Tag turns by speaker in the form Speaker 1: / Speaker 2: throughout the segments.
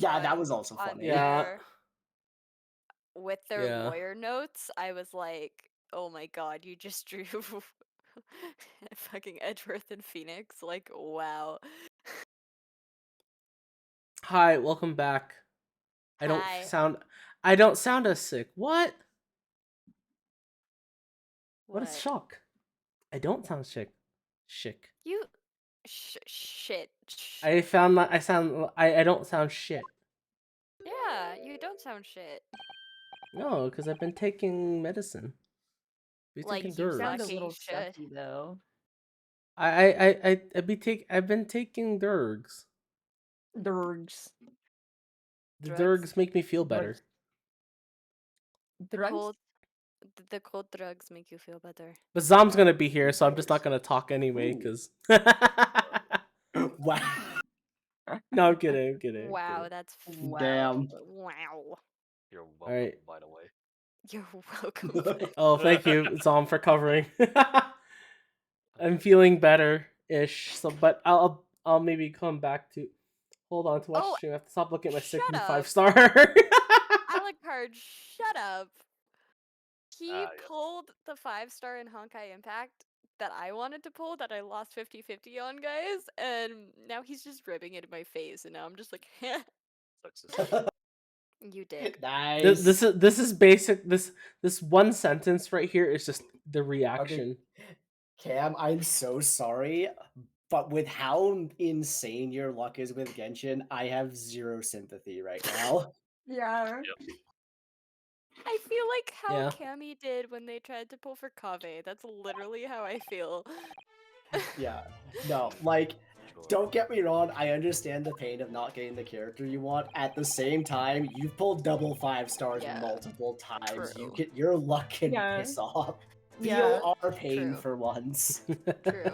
Speaker 1: Yeah, that
Speaker 2: drawing
Speaker 1: was also
Speaker 2: on
Speaker 1: funny.
Speaker 3: Yeah.
Speaker 2: there with their
Speaker 3: Yeah.
Speaker 2: lawyer notes, I was like, "Oh my god, you just drew fucking Edgeworth and Phoenix." Like, wow.
Speaker 3: Hi, welcome back. I don't
Speaker 2: Hi.
Speaker 3: sound I don't sound as sick. What? What is
Speaker 2: What?
Speaker 3: shock? I don't sound sick. Sick.
Speaker 2: You shit.
Speaker 3: I found that I don't sound shit.
Speaker 2: Yeah, you don't sound shit.
Speaker 3: No, because I've been taking medicine. Be taking
Speaker 2: Like you
Speaker 4: Sound a
Speaker 3: drugs.
Speaker 2: fucking
Speaker 4: little
Speaker 2: should.
Speaker 4: sucky though.
Speaker 3: I've been taking drugs.
Speaker 4: Drugs.
Speaker 3: The
Speaker 2: Drugs.
Speaker 3: drugs make me feel
Speaker 4: Drugs.
Speaker 3: better.
Speaker 2: The
Speaker 4: Drugs?
Speaker 2: cold the cold drugs make you feel better.
Speaker 3: But Zom's gonna be here, so I'm just not gonna talk anyway,
Speaker 1: Ooh.
Speaker 3: because
Speaker 1: Wow.
Speaker 3: No, I'm kidding, I'm kidding. I'm
Speaker 2: Wow,
Speaker 3: kidding.
Speaker 2: that's
Speaker 4: Wow.
Speaker 1: Damn.
Speaker 2: wow.
Speaker 5: You're welcome,
Speaker 3: Alright.
Speaker 5: by the way.
Speaker 2: You're welcome.
Speaker 3: Oh, thank you, Zom, for covering. I'm feeling better-ish, so but I'll maybe come back to hold on to watch
Speaker 2: Oh,
Speaker 3: the stream. I have to stop looking at my
Speaker 2: shut
Speaker 3: sick
Speaker 2: up.
Speaker 3: 5-star.
Speaker 2: Alucard, shut up. He
Speaker 5: Yes.
Speaker 2: pulled the 5-star in Honkai Impact that I wanted to pull that I lost 50-50 on, guys, and now he's just ribbing it in my face, and now I'm just like,
Speaker 5: Sucks to see.
Speaker 2: you dick.
Speaker 1: Nice.
Speaker 3: This is basic. This one sentence right here is just the reaction.
Speaker 1: Cam, I'm so sorry, but with how insane your luck is with Genshin, I have zero sympathy right now.
Speaker 4: Yeah.
Speaker 5: Yep.
Speaker 2: I feel like how
Speaker 3: Yeah.
Speaker 2: Cammy did when they tried to pull for Kave. That's literally how I feel.
Speaker 1: Yeah. No, like,
Speaker 5: Sure.
Speaker 1: don't get me wrong, I understand the pain of not getting the character you want. At the same time, you've pulled double 5-stars
Speaker 2: Yeah,
Speaker 1: multiple times.
Speaker 2: true.
Speaker 1: Your luck can
Speaker 4: Yeah.
Speaker 1: piss off.
Speaker 4: Yeah.
Speaker 1: Feel our pain
Speaker 2: True.
Speaker 1: for once.
Speaker 2: True.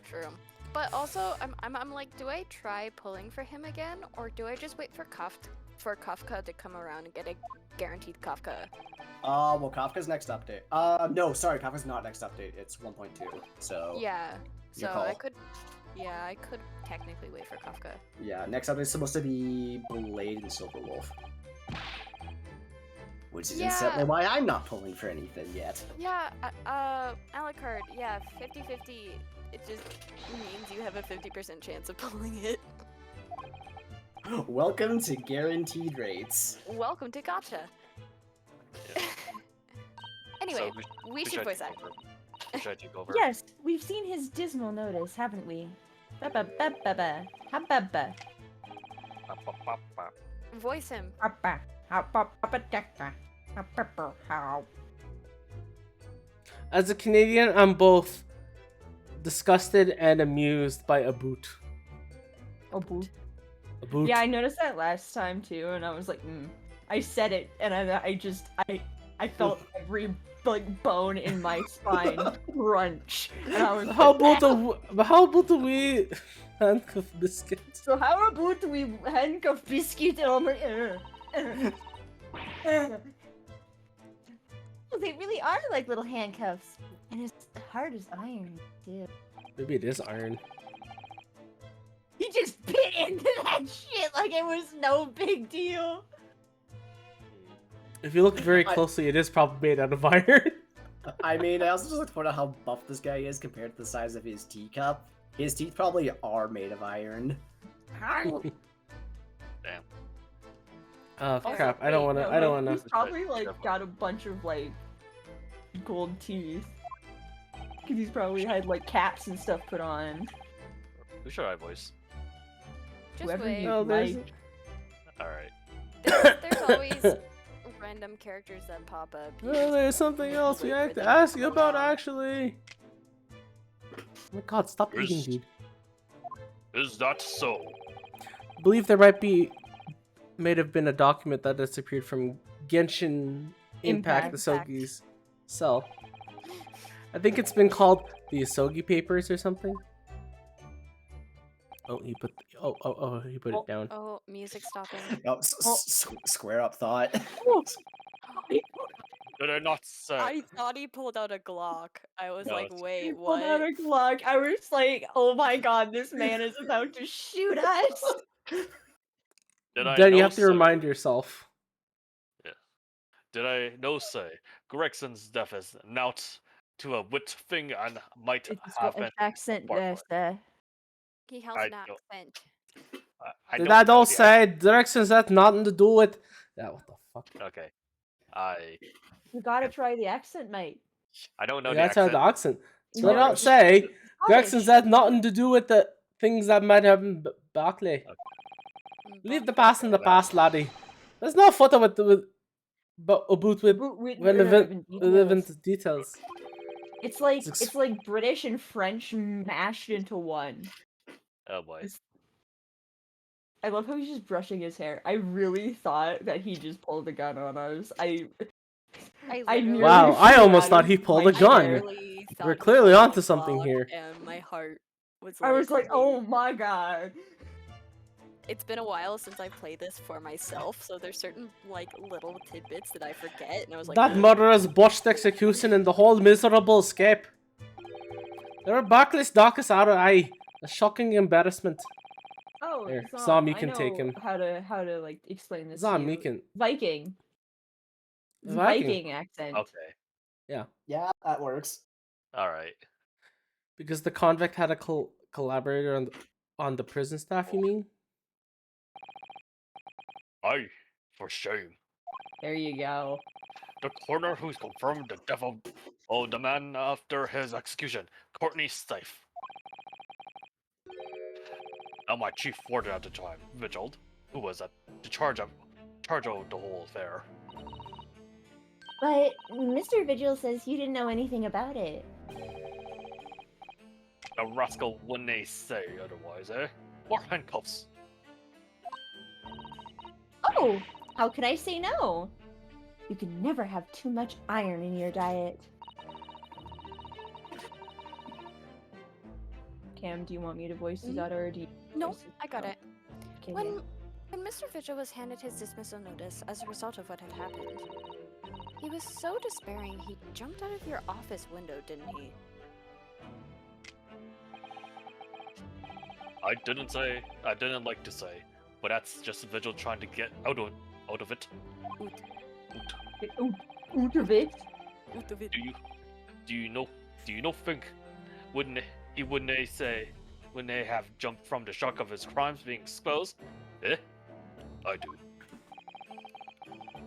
Speaker 2: True. But also, I'm like, do I try pulling for him again, or do I just wait for Kafka to come around and get a guaranteed Kafka?
Speaker 1: Well, Kafka's next update. No, sorry, Kafka's not next update. It's 1.2. So
Speaker 2: Yeah. So
Speaker 1: call.
Speaker 2: I could technically wait for Kafka.
Speaker 1: yeah, next update's supposed to be Blade and Silver Wolf. Which is instantly
Speaker 2: Yeah.
Speaker 1: why I'm not pulling for anything yet.
Speaker 2: Yeah, Alucard, yeah, 50-50. It just means you have a 50% chance of pulling it.
Speaker 1: Welcome to guaranteed rates.
Speaker 2: Welcome to Gotcha.
Speaker 5: Yeah.
Speaker 2: Anyway,
Speaker 5: So
Speaker 2: we should
Speaker 5: should
Speaker 2: voice
Speaker 5: take
Speaker 2: act.
Speaker 5: over. We should take over.
Speaker 4: Yes, we've seen his dismal notice, haven't we? Ba-ba-ba-ba-ba. Ha-ba-ba.
Speaker 5: Pa-pa-pa-pa.
Speaker 2: Voice him.
Speaker 4: Ha-ba. Ha-ba-ba-ba-da-da. Ha-ba-ba. How?
Speaker 3: As a Canadian, I'm both disgusted and amused by a boot.
Speaker 4: Oh, boo.
Speaker 3: A boot.
Speaker 4: Yeah, I noticed that last time too, and I was like, I said it, and I felt every like bone in my spine crunch, and I was
Speaker 3: How
Speaker 4: like,
Speaker 3: about the wee handcuff biscuits?
Speaker 4: so how about we handcuff biscuit over? Well, they really are like little handcuffs, and it's hard as iron too.
Speaker 3: Maybe it is iron.
Speaker 4: He just bit into that shit like it was no big deal.
Speaker 3: If you look very closely, it is probably made out of iron.
Speaker 1: I mean, I also just like to point out how buff this guy is compared to the size of his teacup. His teeth probably are made of iron.
Speaker 5: Damn.
Speaker 3: Oh
Speaker 2: Also,
Speaker 3: crap! I don't
Speaker 4: Wait,
Speaker 3: wanna.
Speaker 4: no,
Speaker 3: I don't
Speaker 4: like,
Speaker 3: wanna.
Speaker 4: He's probably like got a bunch of like gold teeth. Cause he's probably had like caps and stuff put on.
Speaker 5: Who should I voice?
Speaker 2: Just
Speaker 4: Whoever
Speaker 2: wait.
Speaker 4: you
Speaker 3: Oh, there's-
Speaker 4: like.
Speaker 5: Alright.
Speaker 2: There's always random characters that pop up. You
Speaker 3: Oh,
Speaker 2: just
Speaker 3: there's something else we
Speaker 2: wait
Speaker 3: have
Speaker 2: for
Speaker 3: to
Speaker 2: them
Speaker 3: ask you
Speaker 2: come
Speaker 3: about.
Speaker 2: along.
Speaker 3: Actually. Oh my God! Stop
Speaker 5: Where's-
Speaker 3: eating, dude.
Speaker 5: Is that so?
Speaker 3: I believe there may have been a document that disappeared from Genshin Impact, the
Speaker 4: Impact.
Speaker 3: Sogi's cell. I think it's been called the Asogi Papers or something. Oh, he put. He put it down.
Speaker 2: Oh, music stopping.
Speaker 1: Oh, square up thought.
Speaker 5: Did I not say?
Speaker 2: I thought he pulled out a Glock. I was
Speaker 5: No,
Speaker 2: like,
Speaker 5: it's-
Speaker 2: wait,
Speaker 4: Pulled out
Speaker 2: what?
Speaker 4: a Glock. I was like, oh my god, this man is about to shoot us.
Speaker 5: Did I
Speaker 3: Then you
Speaker 5: know
Speaker 3: have to
Speaker 5: say?
Speaker 3: remind yourself.
Speaker 5: Did I know say? Gregson's death is not to a wit thing and might
Speaker 4: It's a
Speaker 5: have
Speaker 4: Scottish
Speaker 5: been
Speaker 4: accent
Speaker 5: part
Speaker 4: there,
Speaker 5: of it.
Speaker 4: sir.
Speaker 2: He has
Speaker 5: I
Speaker 2: an
Speaker 5: don't.
Speaker 2: accent.
Speaker 5: I
Speaker 3: Did
Speaker 5: don't
Speaker 3: I
Speaker 5: know
Speaker 3: don't
Speaker 5: the
Speaker 3: say directions that nothing to do with? Yeah, what the fuck?
Speaker 5: Okay. I
Speaker 4: You gotta try the accent, mate.
Speaker 5: don't know
Speaker 3: You
Speaker 5: the
Speaker 3: gotta try
Speaker 5: accent.
Speaker 3: the accent.
Speaker 4: You
Speaker 3: Did I
Speaker 4: never-
Speaker 3: not say directions
Speaker 4: Scottish.
Speaker 3: that nothing to do with the things that might happen Barclay? Leave the past in the past, laddie. There's no photo with but about with relevant
Speaker 4: Details.
Speaker 3: details.
Speaker 4: It's like
Speaker 3: It's
Speaker 4: it's like British and French mashed into one.
Speaker 5: Oh boy.
Speaker 4: I love how he's just brushing his hair. I really thought that he just pulled a gun on us. I nearly
Speaker 3: Wow, I
Speaker 4: flew
Speaker 3: almost
Speaker 4: out
Speaker 3: thought
Speaker 4: of
Speaker 3: he pulled
Speaker 4: my
Speaker 3: a gun.
Speaker 4: chair.
Speaker 2: Literally thought
Speaker 3: We're
Speaker 2: he
Speaker 3: clearly
Speaker 2: pulled
Speaker 3: onto
Speaker 2: a
Speaker 3: something
Speaker 2: Glock,
Speaker 3: here.
Speaker 2: and my heart was
Speaker 4: I was like,
Speaker 2: wait.
Speaker 4: oh my god.
Speaker 2: It's been a while since I played this for myself, so there's certain like little tidbits that I forget, and I was like,
Speaker 3: That murderous botched execution and the whole miserable escape. There were Barclay's darkest hour. Aye, a shocking embarrassment.
Speaker 4: Oh,
Speaker 3: Here,
Speaker 4: Zom,
Speaker 3: Zom, you
Speaker 4: I
Speaker 3: can
Speaker 4: know
Speaker 3: take him.
Speaker 4: how to like explain this to
Speaker 3: Zom,
Speaker 4: you.
Speaker 3: you can.
Speaker 4: Viking. It's
Speaker 3: Viking.
Speaker 4: Viking accent.
Speaker 5: Okay.
Speaker 3: Yeah,
Speaker 1: that works.
Speaker 5: All right.
Speaker 3: because the convict had a collaborator on the prison staff. You mean?
Speaker 5: Aye, for shame.
Speaker 4: There you go.
Speaker 5: The coroner who's confirmed the death of the man after his execution, Courtney Stife. Now my chief warden at the time, Vigil, who was at the charge of the whole affair.
Speaker 6: But Mr. Vigil says you didn't know anything about it.
Speaker 5: The rascal wouldn't they say otherwise, eh? Or handcuffs.
Speaker 6: Oh, how could I say no? You can never have too much iron in your diet.
Speaker 4: Cam, do you want me to voice his daughter, or do you?
Speaker 2: no,
Speaker 4: voice his-
Speaker 2: I got it.
Speaker 6: Okay,
Speaker 2: When Mr. Vigil was handed his dismissal notice as a result of what had happened, he was so despairing he jumped out of your office window, didn't he?
Speaker 5: I didn't like to say, but that's just Vigil trying to get out of it.
Speaker 4: Out of it.
Speaker 2: Out of it.
Speaker 5: Do you know think wouldn't they say when they have jumped from the shock of his crimes being exposed? Eh? I do.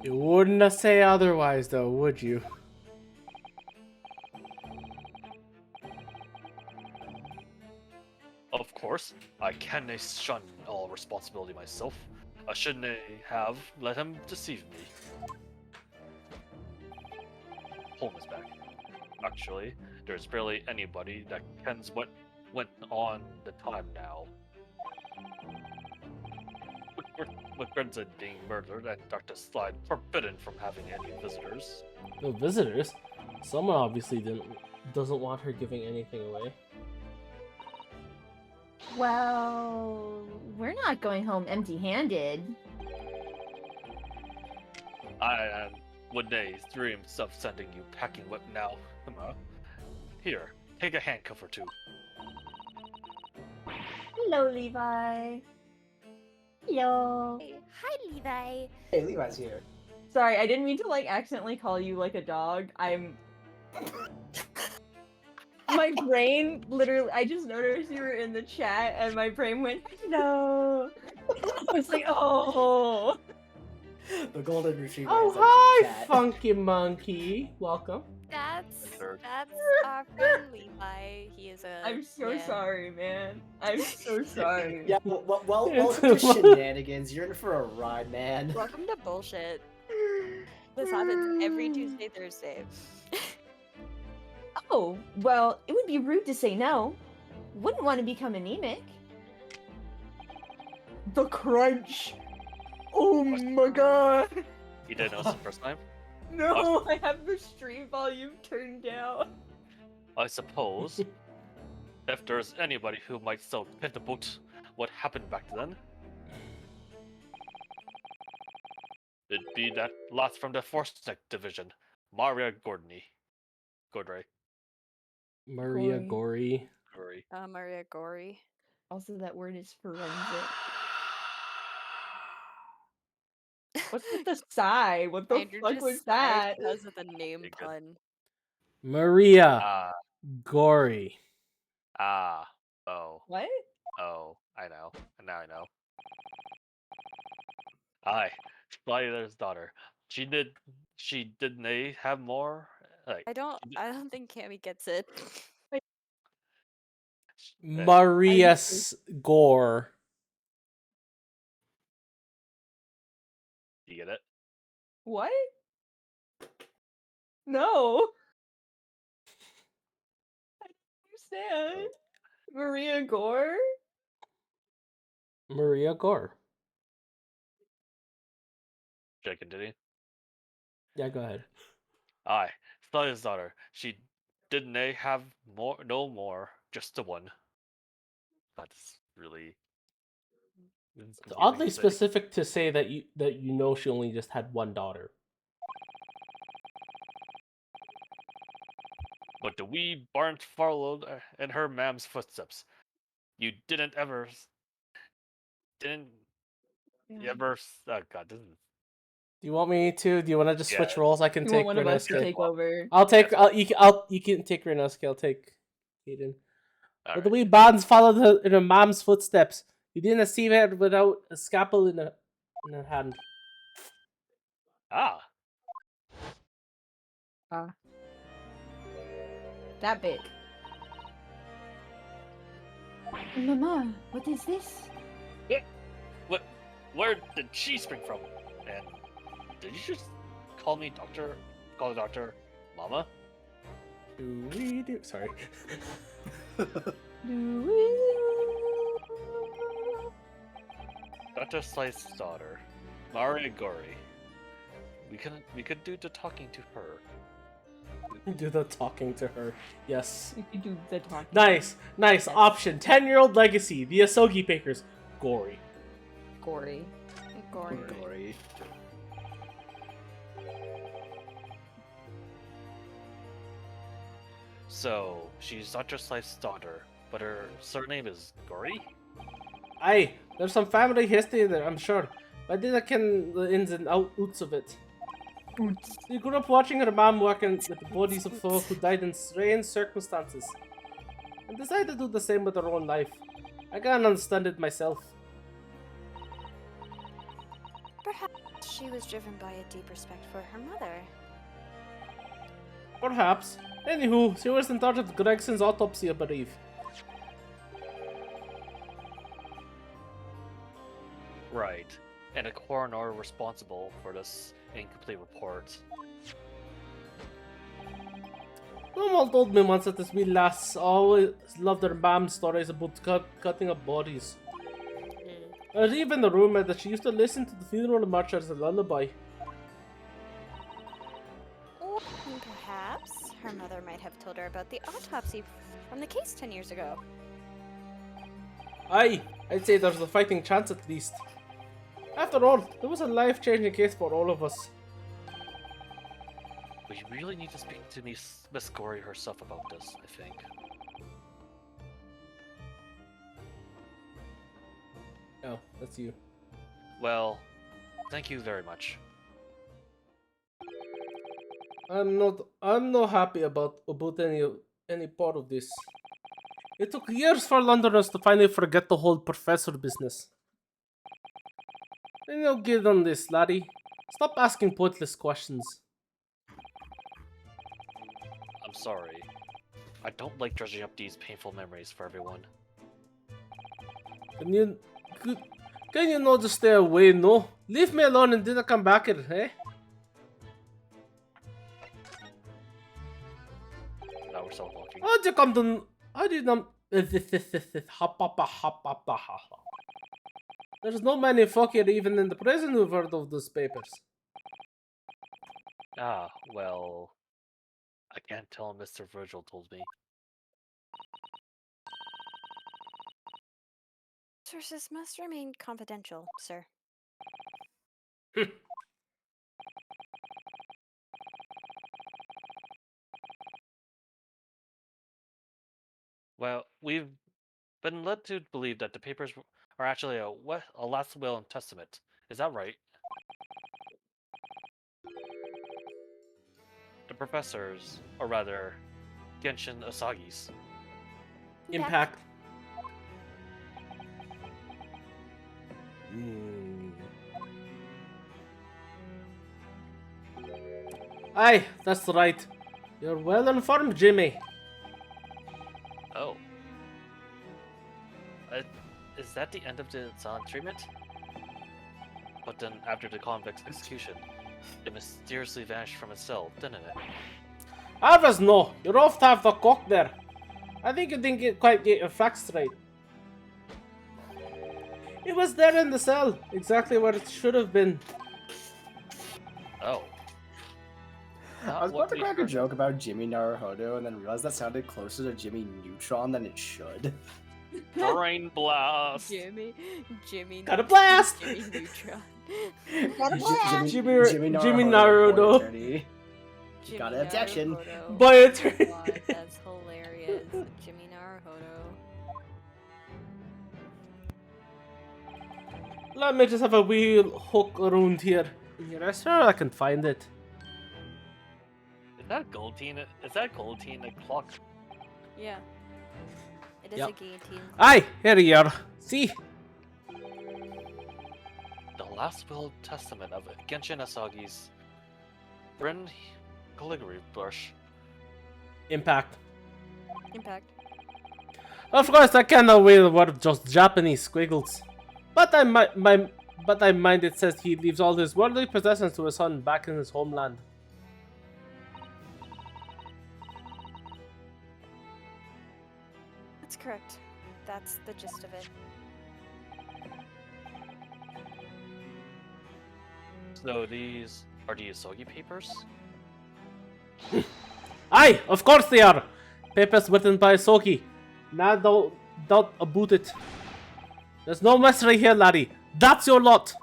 Speaker 3: You wouldn't say otherwise, though, would you?
Speaker 5: Of course, I can't shun all responsibility myself. I shouldn't have let him deceive me. Holmes back. Actually, there's barely anybody that kens what went on the time now. With Brenton being murdered and Dr. Slide forbidden from having any visitors.
Speaker 3: No visitors. Someone obviously doesn't want her giving anything away.
Speaker 6: well, we're not going home empty-handed.
Speaker 5: I would they threw himself sending you packing whip now. Here, take a handcuff or two.
Speaker 6: Hello, Levi. Hello.
Speaker 2: Hey, hi, Levi.
Speaker 1: Hey, Levi's here.
Speaker 4: Sorry, I didn't mean to like accidentally call you like a dog. My brain literally. I just noticed you were in the chat, and my brain went hello. I was like, oh.
Speaker 1: The golden retriever.
Speaker 3: Oh,
Speaker 1: is entering
Speaker 3: hi,
Speaker 1: chat.
Speaker 3: Funky Monkey. Welcome.
Speaker 2: That's
Speaker 5: Third.
Speaker 2: our friend Levi. He is a.
Speaker 4: I'm so
Speaker 2: yeah.
Speaker 4: sorry, man. I'm so sorry.
Speaker 1: Yeah, welcome
Speaker 3: It's
Speaker 1: to
Speaker 3: fun.
Speaker 1: shenanigans. You're in for a ride, man.
Speaker 2: Welcome to bullshit. This happens every Tuesday, Thursday.
Speaker 6: Oh, well, it would be rude to say no. Wouldn't want to become anemic.
Speaker 4: The crunch. Oh my god.
Speaker 5: You didn't notice the first time?
Speaker 4: No, I have the stream volume turned down.
Speaker 5: I suppose. If there's anybody who might still hit about what happened back then, it'd be that last from the Force Tech Division, Maria Gordray.
Speaker 3: Maria
Speaker 4: Gory.
Speaker 3: Gory.
Speaker 2: Maria Gory.
Speaker 4: Also, that word is forensic. What's with the sigh? What the
Speaker 2: Andrew
Speaker 4: fuck
Speaker 2: just
Speaker 4: was
Speaker 2: sighed
Speaker 4: that?
Speaker 2: because of the name
Speaker 5: You good?
Speaker 2: pun.
Speaker 3: Maria
Speaker 5: Ah,
Speaker 3: Gory.
Speaker 5: oh,
Speaker 4: What?
Speaker 5: oh, I know. Now I know. Aye, Spider's daughter. She didn't they have more? Like,
Speaker 2: I don't think Cammy gets it.
Speaker 3: Maria Gore.
Speaker 5: you get it?
Speaker 4: What? No. I don't understand. Maria Gore?
Speaker 3: Maria Gore.
Speaker 5: Should I continue?
Speaker 3: Yeah, go ahead.
Speaker 5: Aye, Spider's daughter. She didn't they have more? No more, just the one. That's really
Speaker 3: It's
Speaker 5: confusing
Speaker 3: oddly
Speaker 5: to say.
Speaker 3: specific to say that you know she only just had one daughter.
Speaker 5: But the wee barn followed in her mam's footsteps. You didn't you ever? Oh God, this is
Speaker 3: Do you want me to? Do you want to just switch
Speaker 5: yeah.
Speaker 3: roles? I can
Speaker 4: You want
Speaker 3: take
Speaker 4: one of us to
Speaker 3: Renesca.
Speaker 4: take over?
Speaker 3: I'll take.
Speaker 5: Yes.
Speaker 3: You can take Renesca. I'll take Aiden.
Speaker 5: All
Speaker 3: But the
Speaker 5: right.
Speaker 3: wee bands followed her in her mom's footsteps. You didn't see her without a scalpel in her hand.
Speaker 5: Ah,
Speaker 4: That bit.
Speaker 6: Mama, what is this?
Speaker 5: what? Where did she spring from? And did you just call me doctor? Call the doctor, Mama?
Speaker 3: Do we do? Sorry.
Speaker 5: Dr. Slice's daughter, Maria Gori. We could do the talking to her.
Speaker 3: Do the talking to her. Yes.
Speaker 4: You could do the talking.
Speaker 3: Nice.
Speaker 4: Yes.
Speaker 3: Option. 10-year-old legacy. The Asogi Bakers. Gory.
Speaker 4: Gory.
Speaker 2: Gory.
Speaker 1: Gory.
Speaker 5: So she's Dr. Slice's daughter, but her surname is Gori.
Speaker 3: Aye, there's some family history there, I'm sure. But I didn't ken the ins and outs of it. She grew up watching her mom working with the bodies of folk who died in strange circumstances, and decided to do the same with her own life. I can't understand it myself.
Speaker 2: Perhaps she was driven by a deep respect for her mother.
Speaker 3: Perhaps. Anywho, she was in charge of Gregson's autopsy, I believe.
Speaker 5: Right, and a coroner responsible for this incomplete report.
Speaker 3: Someone told me once that this wee lass always loved her mom's stories about cutting up bodies. There's even the rumor that she used to listen to the funeral march as a lullaby.
Speaker 2: Or perhaps her mother might have told her about the autopsy from the case 10 years ago.
Speaker 3: Aye, I'd say there's a fighting chance at least. After all, it was a life-changing case for all of us.
Speaker 5: We really need to speak to Miss Gori herself about this, I think.
Speaker 3: Oh, that's you.
Speaker 5: Well, thank you very much.
Speaker 3: I'm not happy about any part of this. It took years for Londoners to finally forget the whole professor business. And now get on this, laddie. Stop asking pointless questions.
Speaker 5: I'm sorry. I don't like dredging up these painful memories for everyone.
Speaker 3: Can you not just stay away, no? Leave me alone and didn't come back here, eh?
Speaker 5: Now we're still walking.
Speaker 3: How'd you come to... How did you... There's no many folk here even in the prison who've heard of those papers.
Speaker 5: Ah, well... I can't tell Mr. Virgil told me.
Speaker 2: Sources must remain confidential, sir.
Speaker 5: Well, we've been led to believe that the papers are actually a last will and testament. Is that right? the professors, or rather, Genshin Asagi's.
Speaker 3: Impact. Aye, that's right. You're well informed, Jimmy.
Speaker 5: Oh. Is that the end of the silent treatment? But then, after the convict's execution, it mysteriously vanished from its cell, didn't it?
Speaker 3: Alvis, no. You're off to have the cock there. I think you didn't quite get your facts straight. It was there in the cell, exactly where it should have been.
Speaker 5: Oh.
Speaker 1: I was about to crack a joke about Jimmy Naruhodo and then realized that sounded closer to Jimmy Neutron than it should.
Speaker 5: Brain blast!
Speaker 2: Jimmy
Speaker 3: Got a blast!
Speaker 2: Jimmy Neutron.
Speaker 3: Jimmy Naruhodo.
Speaker 1: Attorney. Got an objection.
Speaker 2: Naruhodo.
Speaker 3: Boy attorney.
Speaker 2: God, that's hilarious. Jimmy Naruhodo.
Speaker 3: Let me just have a wee hook around here. I swear I can find it.
Speaker 5: Is that guillotine? Is that guillotine a clock?
Speaker 2: Yeah. It is
Speaker 3: Yep.
Speaker 2: a guillotine.
Speaker 3: Aye, here you are. See?
Speaker 5: The last will testament of Genshin Asagi's Bren calligraphy brush.
Speaker 3: Impact.
Speaker 2: Impact.
Speaker 3: Of course, I cannot wait the word just Japanese squiggles. But I mind it says he leaves all his worldly possessions to his son back in his homeland.
Speaker 2: That's correct. That's the gist of it.
Speaker 5: So these are the Asogi papers?
Speaker 3: Aye, of course they are. Papers written by Soki. No doubt about it. There's no mystery here, laddie. That's your lot.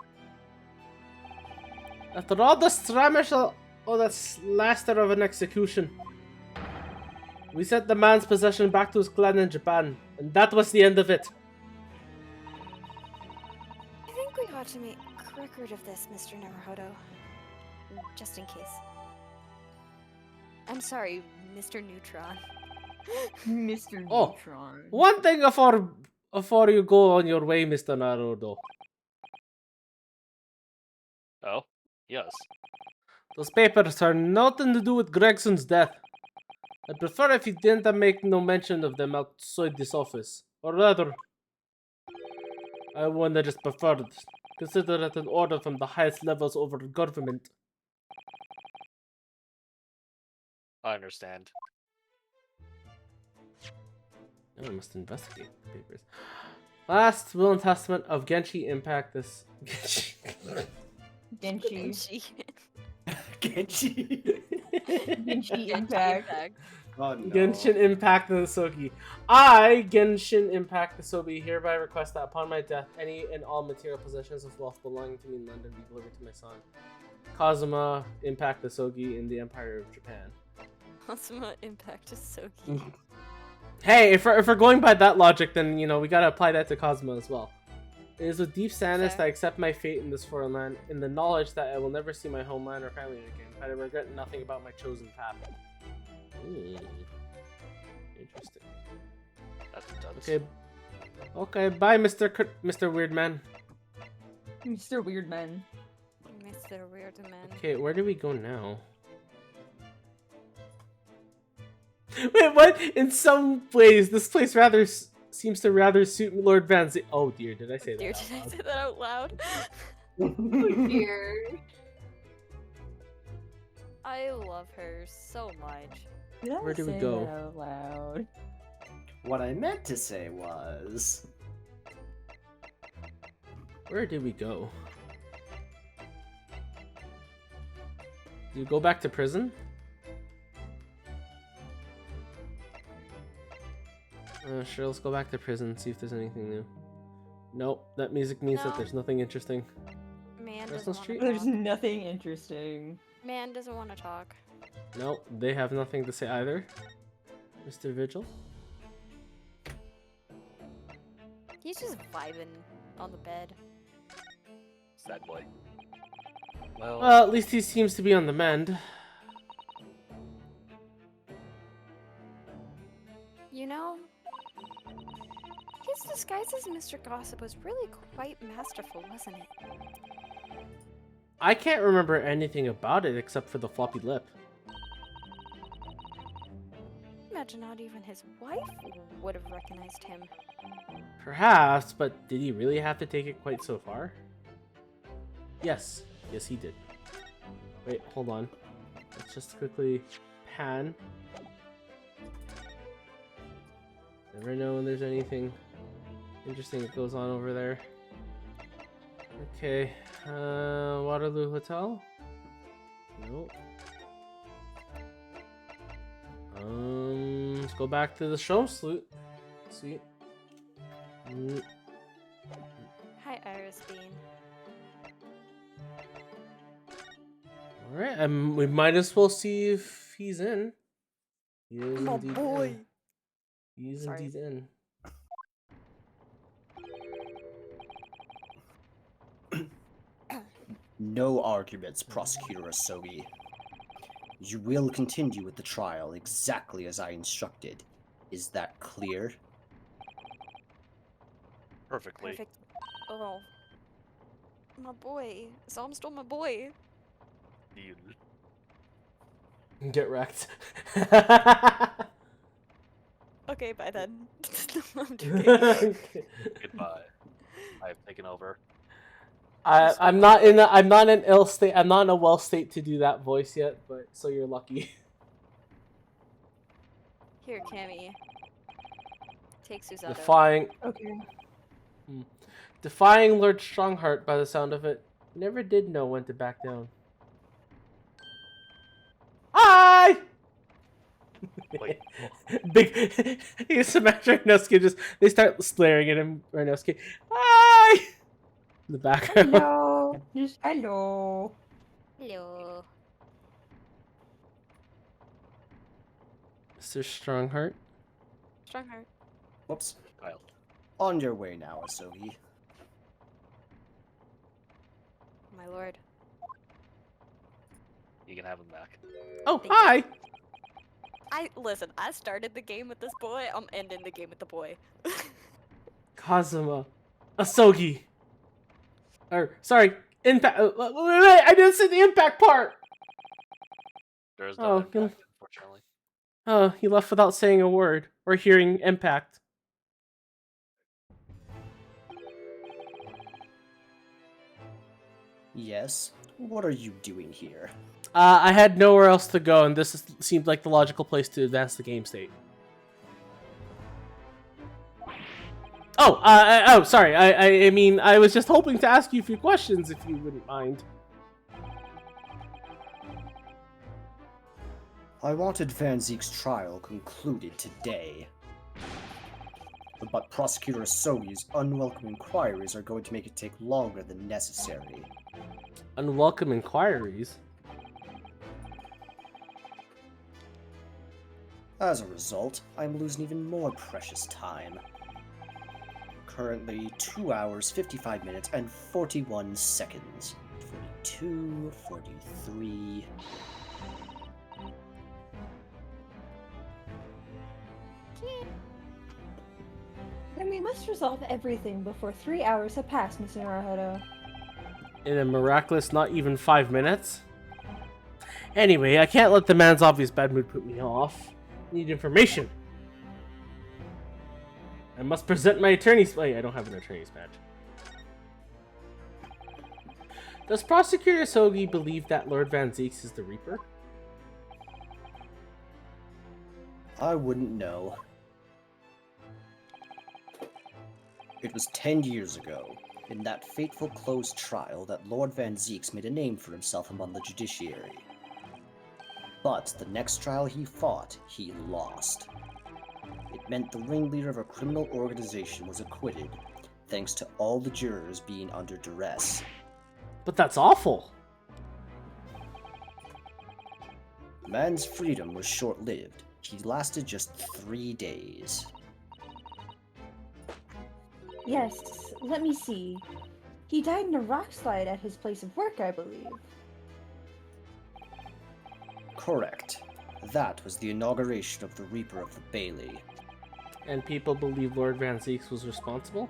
Speaker 3: After all the stramish or the slaster of an execution, we sent the man's possession back to his clan in Japan, and that was the end of it.
Speaker 2: I think we ought to make record of this, Mr. Naruhodo. Just in case. I'm sorry, Mr. Neutron.
Speaker 4: Mr.
Speaker 3: Oh.
Speaker 4: Neutron.
Speaker 3: One thing before you go on your way, Mr. Naruto.
Speaker 5: Oh, yes.
Speaker 3: Those papers are nothing to do with Gregson's death. I'd prefer if you didn't make no mention of them outside this office. Or rather, I wonder just preferred. Consider it an order from the highest levels over the government.
Speaker 5: I understand.
Speaker 3: Now I must investigate the papers. Last will and testament of Genshi Impact this
Speaker 4: Genshi.
Speaker 2: Genshi.
Speaker 1: Genji.
Speaker 4: Genshi Impact.
Speaker 1: Oh no.
Speaker 3: Genshin Impact the Sogi. I, Genshin Impact the Sobi, hereby request that upon my death, any and all material possessions of wealth belonging to me in London be delivered to my son, Kazuma Impact the Sogi in the Empire of Japan.
Speaker 2: Kazuma Impact is so cute.
Speaker 3: Hey, if we're going by that logic, then, you know, we gotta apply that to Kazuma as well. It is with deep sadness that I accept my fate in this foreign land, in the knowledge that I will never see my homeland or family again, but I regret nothing about my chosen path. Ooh. Interesting.
Speaker 5: That's done.
Speaker 3: Okay. Okay, bye, Mr. Weird Man.
Speaker 4: Mr. Weirdman.
Speaker 2: Mr. Weird Man.
Speaker 3: Okay, where do we go now? Wait, what? In some ways, this place seems to rather suit Lord Van Z. Oh dear, did I say
Speaker 2: Dear,
Speaker 3: that?
Speaker 2: did I say that out loud?
Speaker 6: Dear.
Speaker 2: I love her so much.
Speaker 4: Did I
Speaker 3: Where do we
Speaker 4: say
Speaker 3: go?
Speaker 4: that out loud?
Speaker 1: What I meant to say was...
Speaker 3: Where did we go? Do you go back to prison? Sure, let's go back to prison, see if there's anything new. Nope, that music means that
Speaker 2: No.
Speaker 3: there's nothing interesting.
Speaker 2: Man
Speaker 3: Crystal
Speaker 2: doesn't want
Speaker 3: Street?
Speaker 2: to
Speaker 4: There's
Speaker 2: talk.
Speaker 4: nothing interesting.
Speaker 2: Man doesn't want to talk.
Speaker 3: Nope, they have nothing to say either. Mr. Vigil?
Speaker 2: He's just vibing on the bed.
Speaker 5: Sad boy. Well,
Speaker 3: Well, at least he seems to be on the mend.
Speaker 2: You know, his disguise as Mr. Gossip was really quite masterful, wasn't it?
Speaker 3: I can't remember anything about it except for the floppy lip.
Speaker 2: Imagine not even his wife would have recognized him.
Speaker 3: Perhaps, but did he really have to take it quite so far? Yes. Yes, he did. Wait, hold on. Let's just quickly pan. Never know when there's anything interesting that goes on over there. Okay, Waterloo Hotel? Nope. Let's go back to the show salute. Sweet.
Speaker 2: Hi, Iris Bean.
Speaker 3: Alright, we might as well see if he's in. He is
Speaker 2: My
Speaker 3: indeed
Speaker 2: boy.
Speaker 3: in. He is
Speaker 2: Sorry.
Speaker 3: indeed in.
Speaker 1: No arguments, Prosecutor Asogi. You will continue with the trial exactly as I instructed. Is that clear?
Speaker 5: Perfectly.
Speaker 2: Perfect. Oh. My boy. Zom stole my boy.
Speaker 5: Deal.
Speaker 3: Get wrecked.
Speaker 2: Okay, bye then. I'm joking.
Speaker 5: Goodbye. I have taken over.
Speaker 3: I'm not in an ill state. I'm not in a well state to do that voice yet, but so you're lucky.
Speaker 2: Here, Cammy. Take Susato.
Speaker 3: Defying Lord Strongheart by the sound of it. Never did know when to back down. Hi!
Speaker 5: Wait.
Speaker 3: Big he's symmetric Renosuke just they start staring at him Renosuke. Hi! In the background.
Speaker 4: Hello. Just hello.
Speaker 2: Hello.
Speaker 3: Mr. Strongheart.
Speaker 2: Strongheart.
Speaker 1: Whoops.
Speaker 5: Kyle.
Speaker 1: On your way now, Asogi.
Speaker 2: My lord.
Speaker 5: You can have him back.
Speaker 3: Oh,
Speaker 2: Thank you.
Speaker 3: hi!
Speaker 2: Listen, I started the game with this boy, I'm ending the game with the boy.
Speaker 3: Kazuma. Asogi. Or, sorry, impact. Wait, I didn't say the impact part!
Speaker 5: There is
Speaker 3: Oh,
Speaker 5: no impact, unfortunately.
Speaker 3: Oh, he left without saying a word or hearing impact.
Speaker 1: Yes? What are you doing here?
Speaker 3: I had nowhere else to go, and seemed like the logical place to advance the game state. Oh, sorry. I mean, I was just hoping to ask you a few questions, if you wouldn't mind.
Speaker 1: I wanted Van Zeek's trial concluded today. But Prosecutor Asogi's unwelcome inquiries are going to make it take longer than necessary.
Speaker 3: Unwelcome inquiries?
Speaker 1: As a result, I'm losing even more precious time. Currently, 2 hours, 55 minutes, and 41 seconds. 42, 43...
Speaker 6: Then we must resolve everything before 3 hours have passed, Mr. Naruhodo.
Speaker 3: In a miraculous not even 5 minutes? Anyway, I can't let the man's obvious bad mood put me off. I need information. I must present my attorney's... Wait, I don't have an attorney's badge. Does Prosecutor Sogi believe that Lord Van Zeeks is the Reaper?
Speaker 1: I wouldn't know. It was 10 years ago, in that fateful closed trial, that Lord Van Zeeks made a name for himself among the judiciary. But the next trial he fought, he lost. It meant the ringleader of a criminal organization was acquitted, thanks to all the jurors being under duress.
Speaker 3: But that's awful.
Speaker 1: The man's freedom was short-lived. He lasted just 3 days.
Speaker 6: Yes, let me see. He died in a rock slide at his place of work, I believe.
Speaker 1: Correct. That was the inauguration of the Reaper of the Bailey.
Speaker 3: And people believe Lord Van Zeeks was responsible?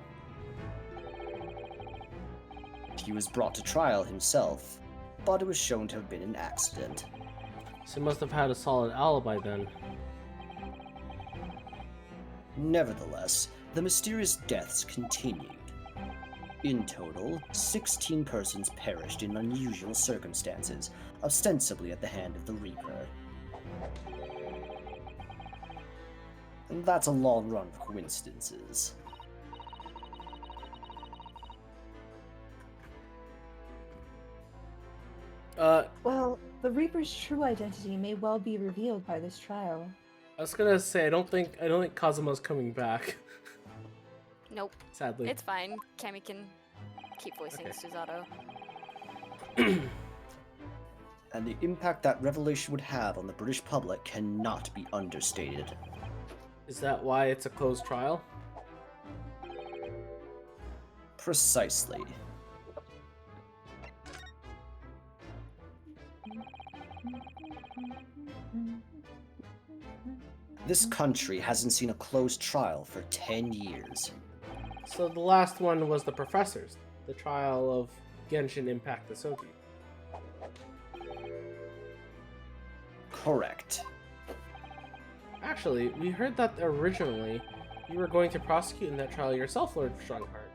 Speaker 1: He was brought to trial himself, but it was shown to have been an accident.
Speaker 3: So he must have had a solid alibi then.
Speaker 1: Nevertheless, the mysterious deaths continued. In total, 16 persons perished in unusual circumstances, ostensibly at the hand of the Reaper. And that's a long run of coincidences.
Speaker 6: Well, the Reaper's true identity may well be revealed by this trial.
Speaker 3: I was gonna say I don't think Kazuma's coming back.
Speaker 2: Nope.
Speaker 3: Sadly.
Speaker 2: It's fine. Cammy can keep voicing
Speaker 3: Okay.
Speaker 2: Suzato.
Speaker 1: And the impact that revelation would have on the British public cannot be understated.
Speaker 3: Is that why it's a closed trial?
Speaker 1: Precisely. This country hasn't seen a closed trial for 10 years.
Speaker 3: So the last one was the professors, the trial of Genshin Impact the Sogi.
Speaker 1: Correct.
Speaker 3: Actually, we heard that originally you were going to prosecute in that trial yourself, Lord Strongheart.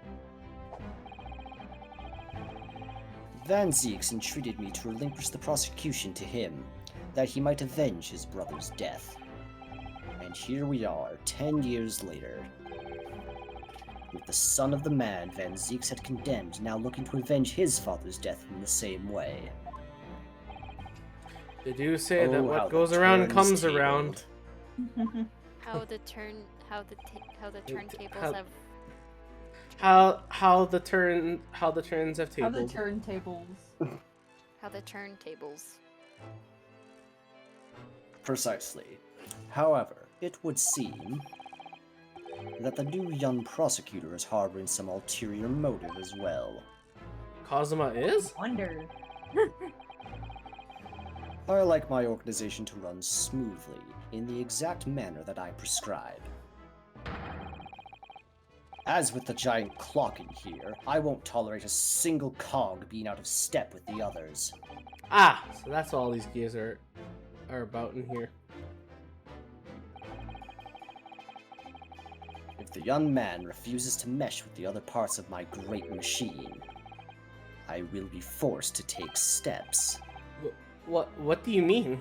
Speaker 1: Van Zeeks entreated me to relinquish the prosecution to him, that he might avenge his brother's death. And here we are, 10 years later, with the son of the man Van Zeeks had condemned now looking to avenge his father's death in the same way.
Speaker 3: They do say that
Speaker 1: Oh, how
Speaker 3: what
Speaker 1: the
Speaker 3: goes around
Speaker 1: turns
Speaker 3: comes
Speaker 1: tabled.
Speaker 3: around.
Speaker 2: How the turntables
Speaker 3: how-
Speaker 2: have.
Speaker 3: How the turns have
Speaker 4: How the
Speaker 3: tabled.
Speaker 4: turntables.
Speaker 2: How the turntables.
Speaker 1: Precisely. However, it would seem that the new young prosecutor is harboring some ulterior motive as well.
Speaker 3: Kazuma is?
Speaker 4: Wonder.
Speaker 1: I like my organization to run smoothly, in the exact manner that I prescribe. As with the giant clock in here, I won't tolerate a single cog being out of step with the others.
Speaker 3: Ah, so that's all these gears are about in here.
Speaker 1: If the young man refuses to mesh with the other parts of my great machine, I will be forced to take steps.
Speaker 3: What do you mean?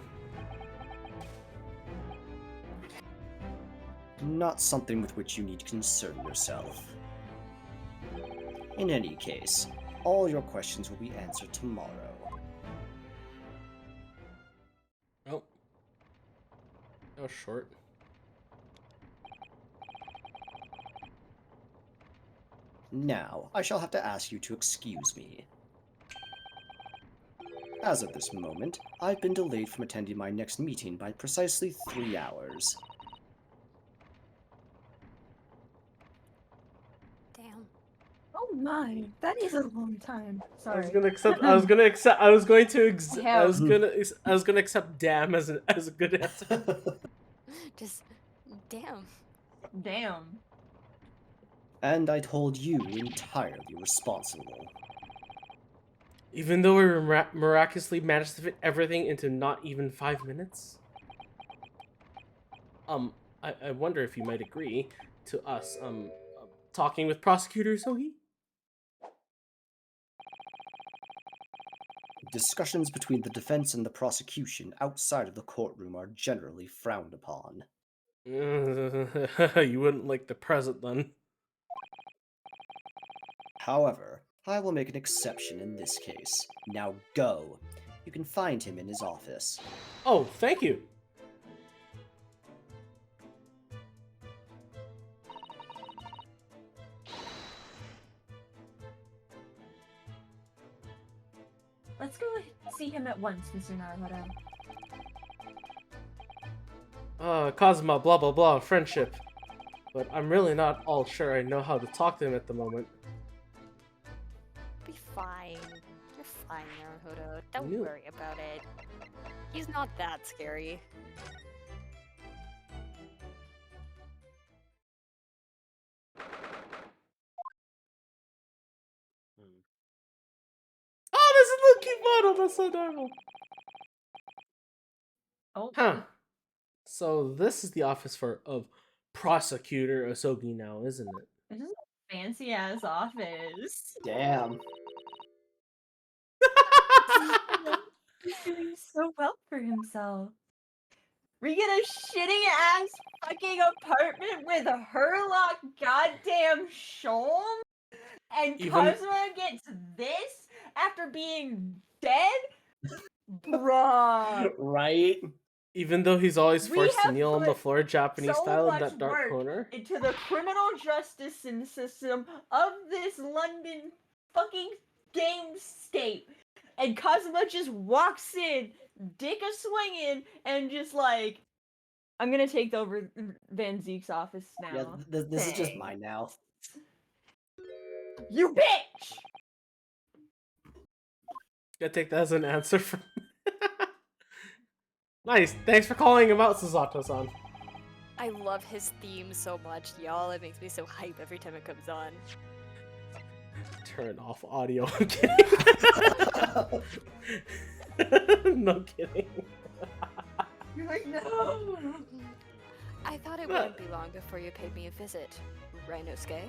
Speaker 1: Not something with which you need to concern yourself. In any case, all your questions will be answered tomorrow.
Speaker 3: Oh. That was short.
Speaker 1: Now, I shall have to ask you to excuse me. As of this moment, I've been delayed from attending my next meeting by precisely 3 hours.
Speaker 2: Damn.
Speaker 6: Oh my, that is a long time.
Speaker 3: I
Speaker 6: Sorry.
Speaker 3: was gonna accept. I was gonna accept damn as a good answer.
Speaker 2: Just. Damn.
Speaker 4: Damn.
Speaker 1: And I'd hold you entirely responsible.
Speaker 3: Even though we miraculously managed to fit everything into not even 5 minutes? I wonder if you might agree to us, talking with Prosecutor Sohi?
Speaker 1: Discussions between the defense and the prosecution outside of the courtroom are generally frowned upon.
Speaker 3: You wouldn't like the present then.
Speaker 1: However, I will make an exception in this case. Now go. You can find him in his office.
Speaker 3: Oh, thank you.
Speaker 6: Let's go see him at once, Mr. Naruhodo.
Speaker 3: Kazuma, blah blah blah, friendship. But I'm really not all sure I know how to talk to him at the moment.
Speaker 2: Be fine. You're fine, Naruhodo. Don't
Speaker 3: You-
Speaker 2: worry about it. He's not that scary.
Speaker 3: monkey bottle. That's so adorable.
Speaker 4: Oh,
Speaker 3: Huh. So this is the office of Prosecutor Osogi now, isn't it?
Speaker 4: this is a fancy ass office.
Speaker 1: Damn.
Speaker 4: He's doing so well for himself. We get a shitty ass fucking apartment with a Herlock goddamn Sholm, and
Speaker 3: Even-
Speaker 4: Cosmo gets this after being dead? Bruh.
Speaker 1: Right?
Speaker 3: Even though he's always
Speaker 4: We
Speaker 3: forced to
Speaker 4: have
Speaker 3: kneel on the
Speaker 4: put
Speaker 3: floor Japanese
Speaker 4: so
Speaker 3: style in
Speaker 4: much
Speaker 3: that dark
Speaker 4: work
Speaker 3: corner.
Speaker 4: into the criminal justice system of this London fucking gamescape. And Kazuma just walks in, dick a swinging, and just like, I'm gonna take over Van Zeke's office now.
Speaker 1: Yeah, this is just
Speaker 4: Thanks.
Speaker 1: mine now.
Speaker 4: You bitch!
Speaker 3: Gotta take that as an answer from. Nice. Thanks for calling him out, Susato-san.
Speaker 2: I love his theme so much, y'all. It makes me so hype every time it comes on.
Speaker 3: Turn off audio. I'm kidding. No kidding.
Speaker 4: You're like, no!
Speaker 2: I thought it wouldn't be long before you paid me a visit, Rhinosuke.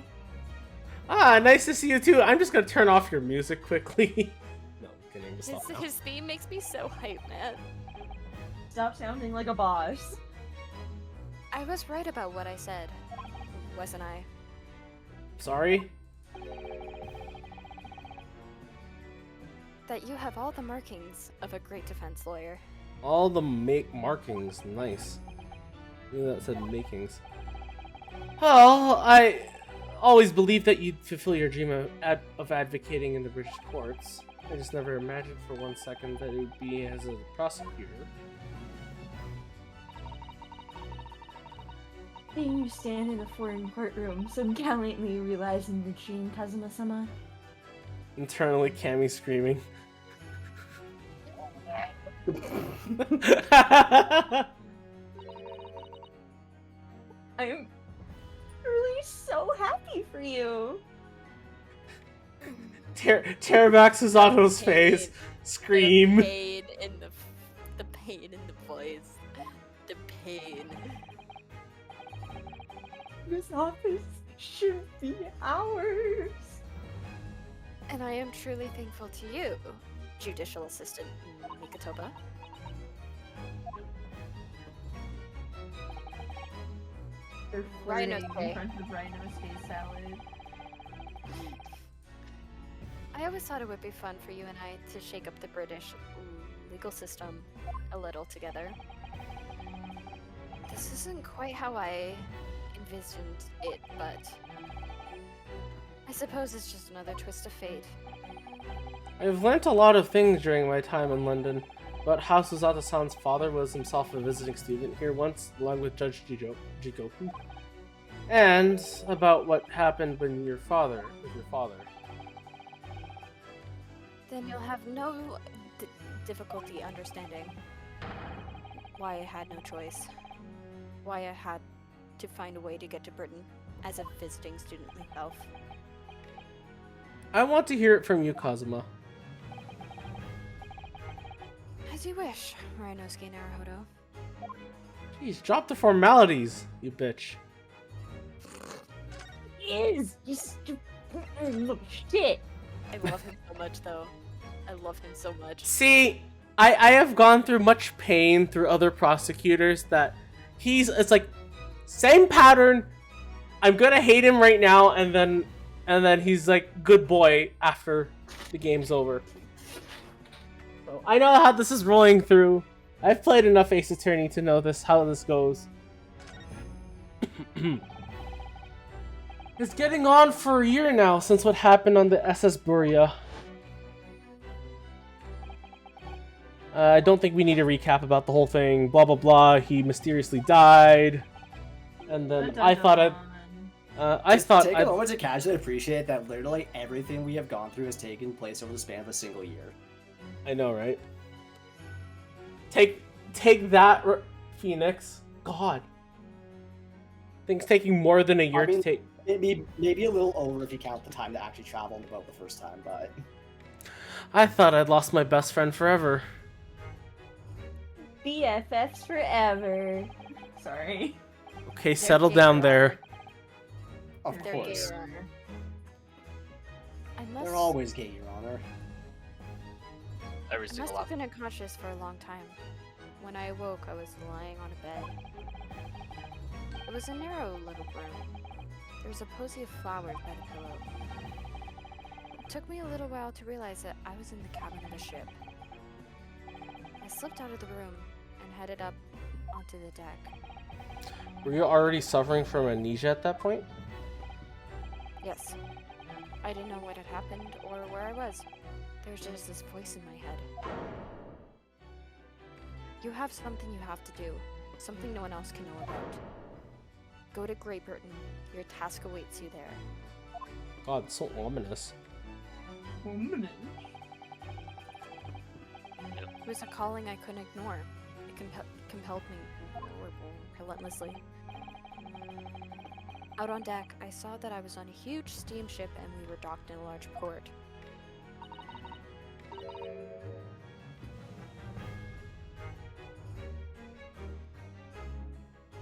Speaker 3: Ah, nice to see you too. I'm just gonna turn off your music quickly. No, I'm kidding. Stop now.
Speaker 2: His theme makes me so hype, man.
Speaker 4: Stop sounding like a boss.
Speaker 2: I was right about what I said, wasn't I?
Speaker 3: Sorry?
Speaker 2: That you have all the markings of a great defense lawyer.
Speaker 3: All the markings. Nice. Maybe that said makings. Well, I always believed that you'd fulfill your dream of advocating in the British courts. I just never imagined for 1 second that it would be as a prosecutor.
Speaker 6: Seeing you stand in a foreign courtroom, so gallantly realizing your dream, Kazuma-sama.
Speaker 3: Internally, Cammy screaming.
Speaker 6: I'm really so happy for you.
Speaker 3: Tear back Susato's face. Scream.
Speaker 2: The pain in the pain in the voice. The pain.
Speaker 6: This office should be ours.
Speaker 2: And I am truly thankful to you, Judicial Assistant Mikatoba.
Speaker 4: They're
Speaker 2: Rhino's
Speaker 4: flirting
Speaker 2: Day.
Speaker 4: in front of Rhinosuke salad.
Speaker 2: I always thought it would be fun for you and I to shake up the British legal system a little together. This isn't quite how I envisioned it, but I suppose it's just another twist of fate.
Speaker 3: I've learnt a lot of things during my time in London about how Susato-san's father was himself a visiting student here once, along with Judge Jigoku, and about what happened with your father.
Speaker 2: Then you'll have no difficulty understanding why I had no choice. Why I had to find a way to get to Britain as a visiting student myself.
Speaker 3: I want to hear it from you, Kazuma.
Speaker 2: As you wish, Rhinosuke Naruhodo.
Speaker 3: Jeez, drop the formalities, you bitch.
Speaker 6: Is you little shit.
Speaker 2: I love him so much, though. I love him so much.
Speaker 3: See, I have gone through much pain through other prosecutors that it's like same pattern. I'm gonna hate him right now, and then he's like good boy after the game's over. So I know how this is rolling through. I've played enough Ace Attorney to know how this goes. It's getting on for a year now since what happened on the SS Buria. I don't think we need a recap about the whole thing. Blah blah blah. He mysteriously died, and then I thought
Speaker 1: Take a moment to casually appreciate that literally everything we have gone through has taken place over the span of a single year.
Speaker 3: I know, right? Take that, Phoenix. God, things taking more than a year to take.
Speaker 1: Maybe a little over if you count the time to actually travel on the boat the first time, but
Speaker 3: I thought I'd lost my best friend forever.
Speaker 6: BFFs forever.
Speaker 4: Sorry.
Speaker 3: Okay, settle down there.
Speaker 1: Of
Speaker 2: They're
Speaker 1: course.
Speaker 2: gay, Your Honor. I must,
Speaker 1: They're always gay, Your Honor.
Speaker 5: Every
Speaker 2: I
Speaker 5: single
Speaker 2: must
Speaker 5: one.
Speaker 2: have been unconscious for a long time. When I awoke, I was lying on a bed. It was a narrow little room. There was a posy of flowers by the pillow. It took me a little while to realize that I was in the cabin of a ship. I slipped out of the room and headed up onto the deck.
Speaker 3: Were you already suffering from amnesia at that point?
Speaker 2: Yes. I didn't know what had happened or where I was. There was just this voice in my head. You have something you have to do. Something no one else can know about. Go to Great Britain. Your task awaits you there.
Speaker 3: God, so ominous.
Speaker 2: It was a calling I couldn't ignore. It compelled me relentlessly. Out on deck, I saw that I was on a huge steamship and we were docked in a large port.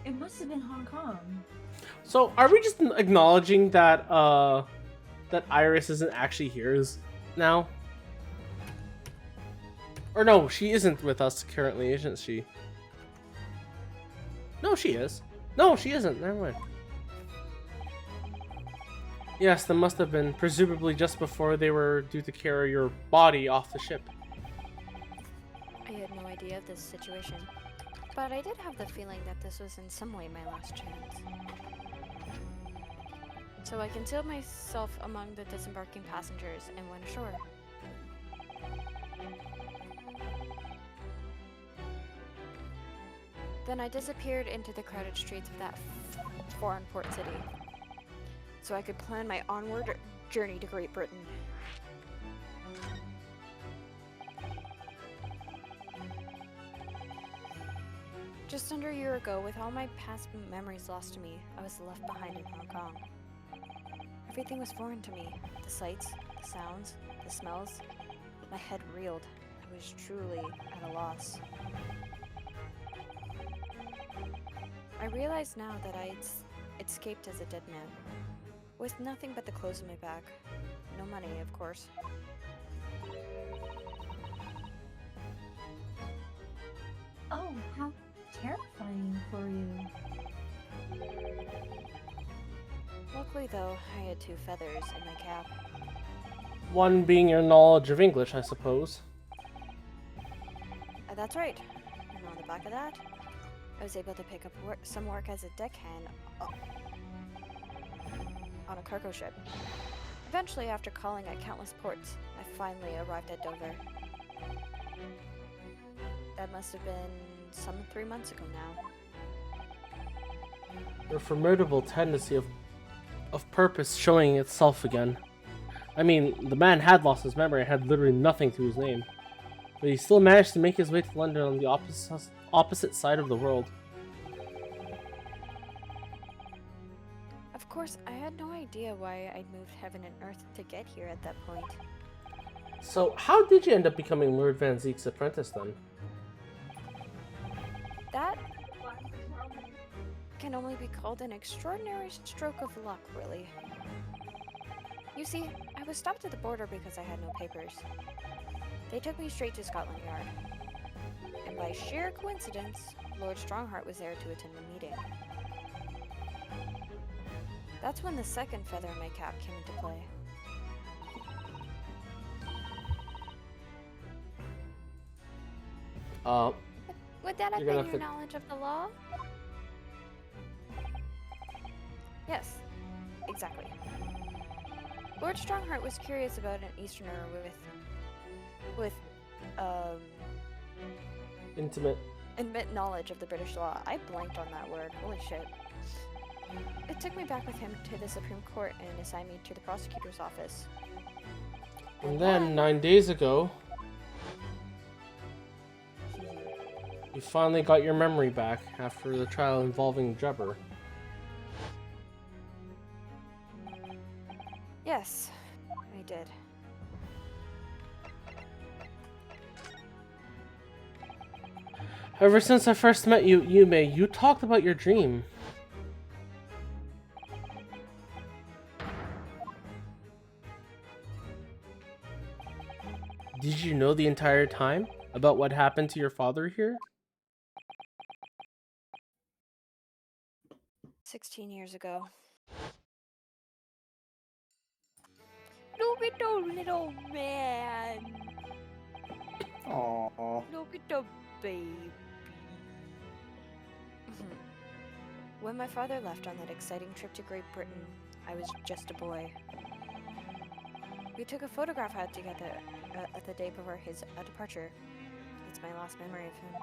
Speaker 4: It must have been Hong Kong.
Speaker 3: So, are we just acknowledging that that Iris isn't actually here now? Or no, she isn't with us currently, isn't she? No, she is. No, she isn't. Never mind. Yes, that must have been presumably just before they were due to carry your body off the ship.
Speaker 2: I had no idea of this situation, but I did have the feeling that this was in some way my last chance. So I concealed myself among the disembarking passengers and went ashore. Then I disappeared into the crowded streets of that foreign port city, so I could plan my onward journey to Great Britain. Just under a year ago, with all my past memories lost to me, I was left behind in Hong Kong. Everything was foreign to me. The sights, the sounds, the smells. My head reeled. I was truly at a loss. I realize now that I escaped as a dead man, with nothing but the clothes on my back. No money, of course.
Speaker 6: Oh, how terrifying for you.
Speaker 2: Luckily, though, I had 2 feathers in my cap.
Speaker 3: One being your knowledge of English, I suppose.
Speaker 2: That's right. And on the back of that, I was able to pick up some work as a deckhand on a cargo ship. Eventually, after calling at countless ports, I finally arrived at Dover. That must have been some 3 months ago now.
Speaker 3: Your formidable tendency of purpose showing itself again. I mean, the man had lost his memory and had literally nothing to his name. But he still managed to make his way to London on the opposite side of the world.
Speaker 2: Of course, I had no idea why I'd moved heaven and earth to get here at that point.
Speaker 3: So, how did you end up becoming Lord Van Zeek's apprentice then?
Speaker 2: That can only be called an extraordinary stroke of luck, really. You see, I was stopped at the border because I had no papers. They took me straight to Scotland Yard. And by sheer coincidence, Lord Strongheart was there to attend the meeting. That's when the second feather in my cap came into play. Would that have
Speaker 3: You're gonna
Speaker 2: been
Speaker 3: have
Speaker 2: your
Speaker 3: to-
Speaker 2: knowledge of the law? Yes, exactly. Lord Strongheart was curious about an Easterner with
Speaker 3: Intimate.
Speaker 2: intimate knowledge of the British law. I blanked on that word. Holy shit. It took me back with him to the Supreme Court and assigned me to the prosecutor's office.
Speaker 3: And then, 9 days ago, you finally got your memory back after the trial involving Jubber.
Speaker 2: Yes, I did.
Speaker 3: Ever since I first met you, Yume, you talked about your dream. Did you know the entire time about what happened to your father here?
Speaker 2: 16 years ago. Look at the little man.
Speaker 1: Aww.
Speaker 2: Look at the baby. When my father left on that exciting trip to Great Britain, I was just a boy. We took a photograph out together at the day before his departure. It's my last memory of him.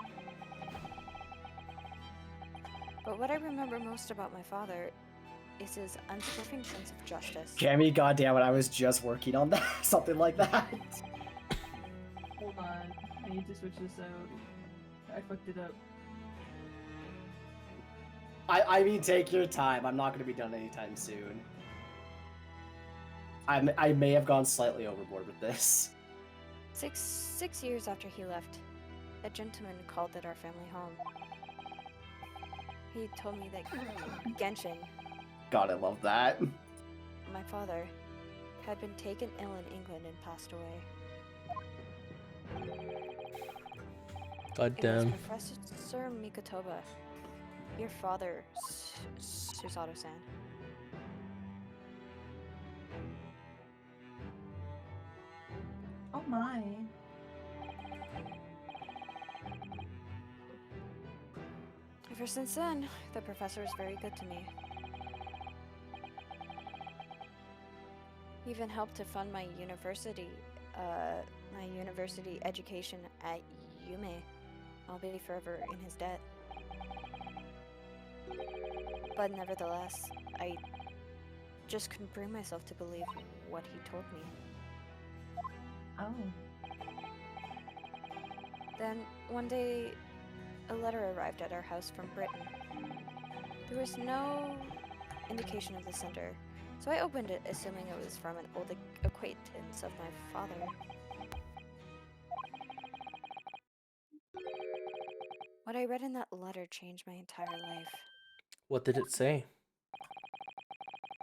Speaker 2: But what I remember most about my father is his unswerving sense of justice.
Speaker 1: Cammy, goddammit, I was just working on that. Something like that.
Speaker 4: Hold on. I need to switch this out. I fucked it up.
Speaker 1: I mean, take your time. I'm not going to be done anytime soon. I may have gone slightly overboard with this.
Speaker 2: Six years after he left, a gentleman called at our family home. He told me that Genshin,
Speaker 1: God, I love that.
Speaker 2: my father, had been taken ill in England and passed away.
Speaker 3: God
Speaker 2: It
Speaker 3: damn.
Speaker 2: was Professor Mikotoba, your father, Susato-san.
Speaker 4: Oh my.
Speaker 2: Ever since then, the professor is very good to me. He even helped to fund my university education at Yume. I'll be forever in his debt. But nevertheless, I just couldn't bring myself to believe what he told me.
Speaker 6: Oh.
Speaker 2: Then, one day, a letter arrived at our house from Britain. There was no indication of the sender, so I opened it, assuming it was from an old acquaintance of my father. What I read in that letter changed my entire life.
Speaker 3: What did it say?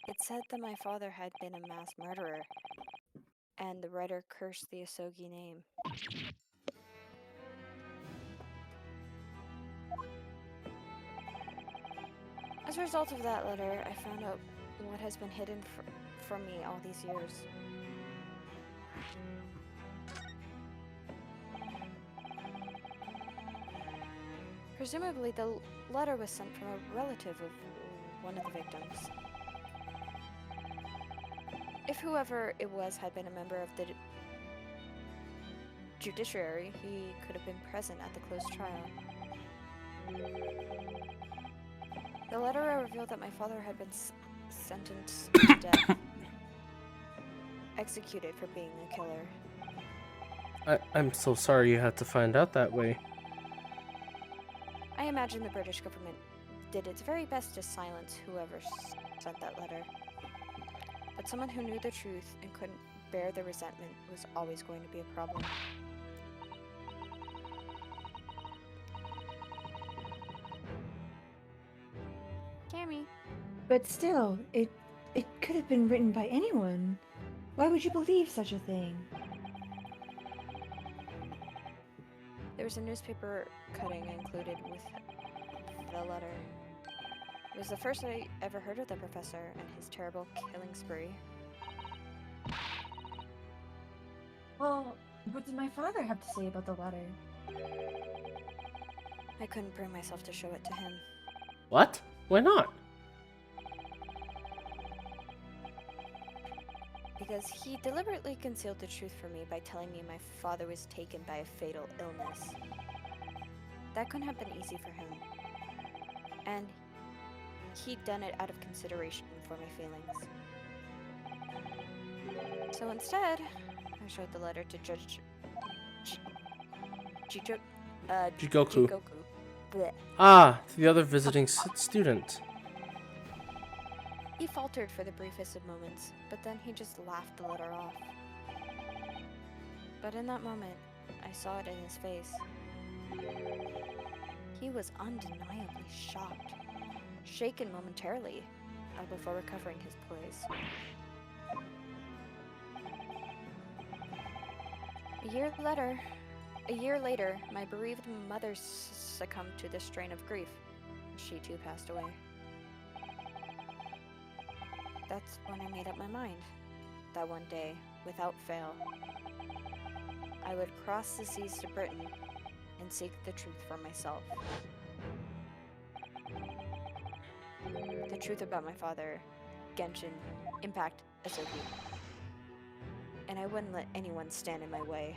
Speaker 2: It said that my father had been a mass murderer, and the writer cursed the Asogi name. As a result of that letter, I found out what has been hidden from me all these years. Presumably, the letter was sent from a relative of one of the victims. If whoever it was had been a member of the judiciary, he could have been present at the closed trial. The letter revealed that my father had been sentenced to death, executed for being a killer.
Speaker 3: I'm so sorry you had to find out that way.
Speaker 2: I imagine the British government did its very best to silence whoever sent that letter. But someone who knew the truth and couldn't bear the resentment was always going to be a problem. Cammy.
Speaker 6: But still, it could have been written by anyone. Why would you believe such a thing?
Speaker 2: There was a newspaper cutting included with the letter. It was the first I ever heard of the professor and his terrible killing spree.
Speaker 6: Well, what did my father have to say about the letter?
Speaker 2: I couldn't bring myself to show it to him.
Speaker 3: What? Why not?
Speaker 2: Because he deliberately concealed the truth from me by telling me my father was taken by a fatal illness. That couldn't have been easy for him. And he'd done it out of consideration for my feelings. So instead, I showed the letter to Judge
Speaker 3: Jigoku.
Speaker 2: Blech.
Speaker 3: Ah, the other visiting student.
Speaker 2: He faltered for the briefest of moments, but then he just laughed the letter off. But in that moment, I saw it in his face. He was undeniably shocked, shaken momentarily, before recovering his poise. A year later, my bereaved mother succumbed to this strain of grief. She too passed away. That's when I made up my mind that one day, without fail, I would cross the seas to Britain and seek the truth for myself. The truth about my father, Genshin, Impact, Asobi. And I wouldn't let anyone stand in my way.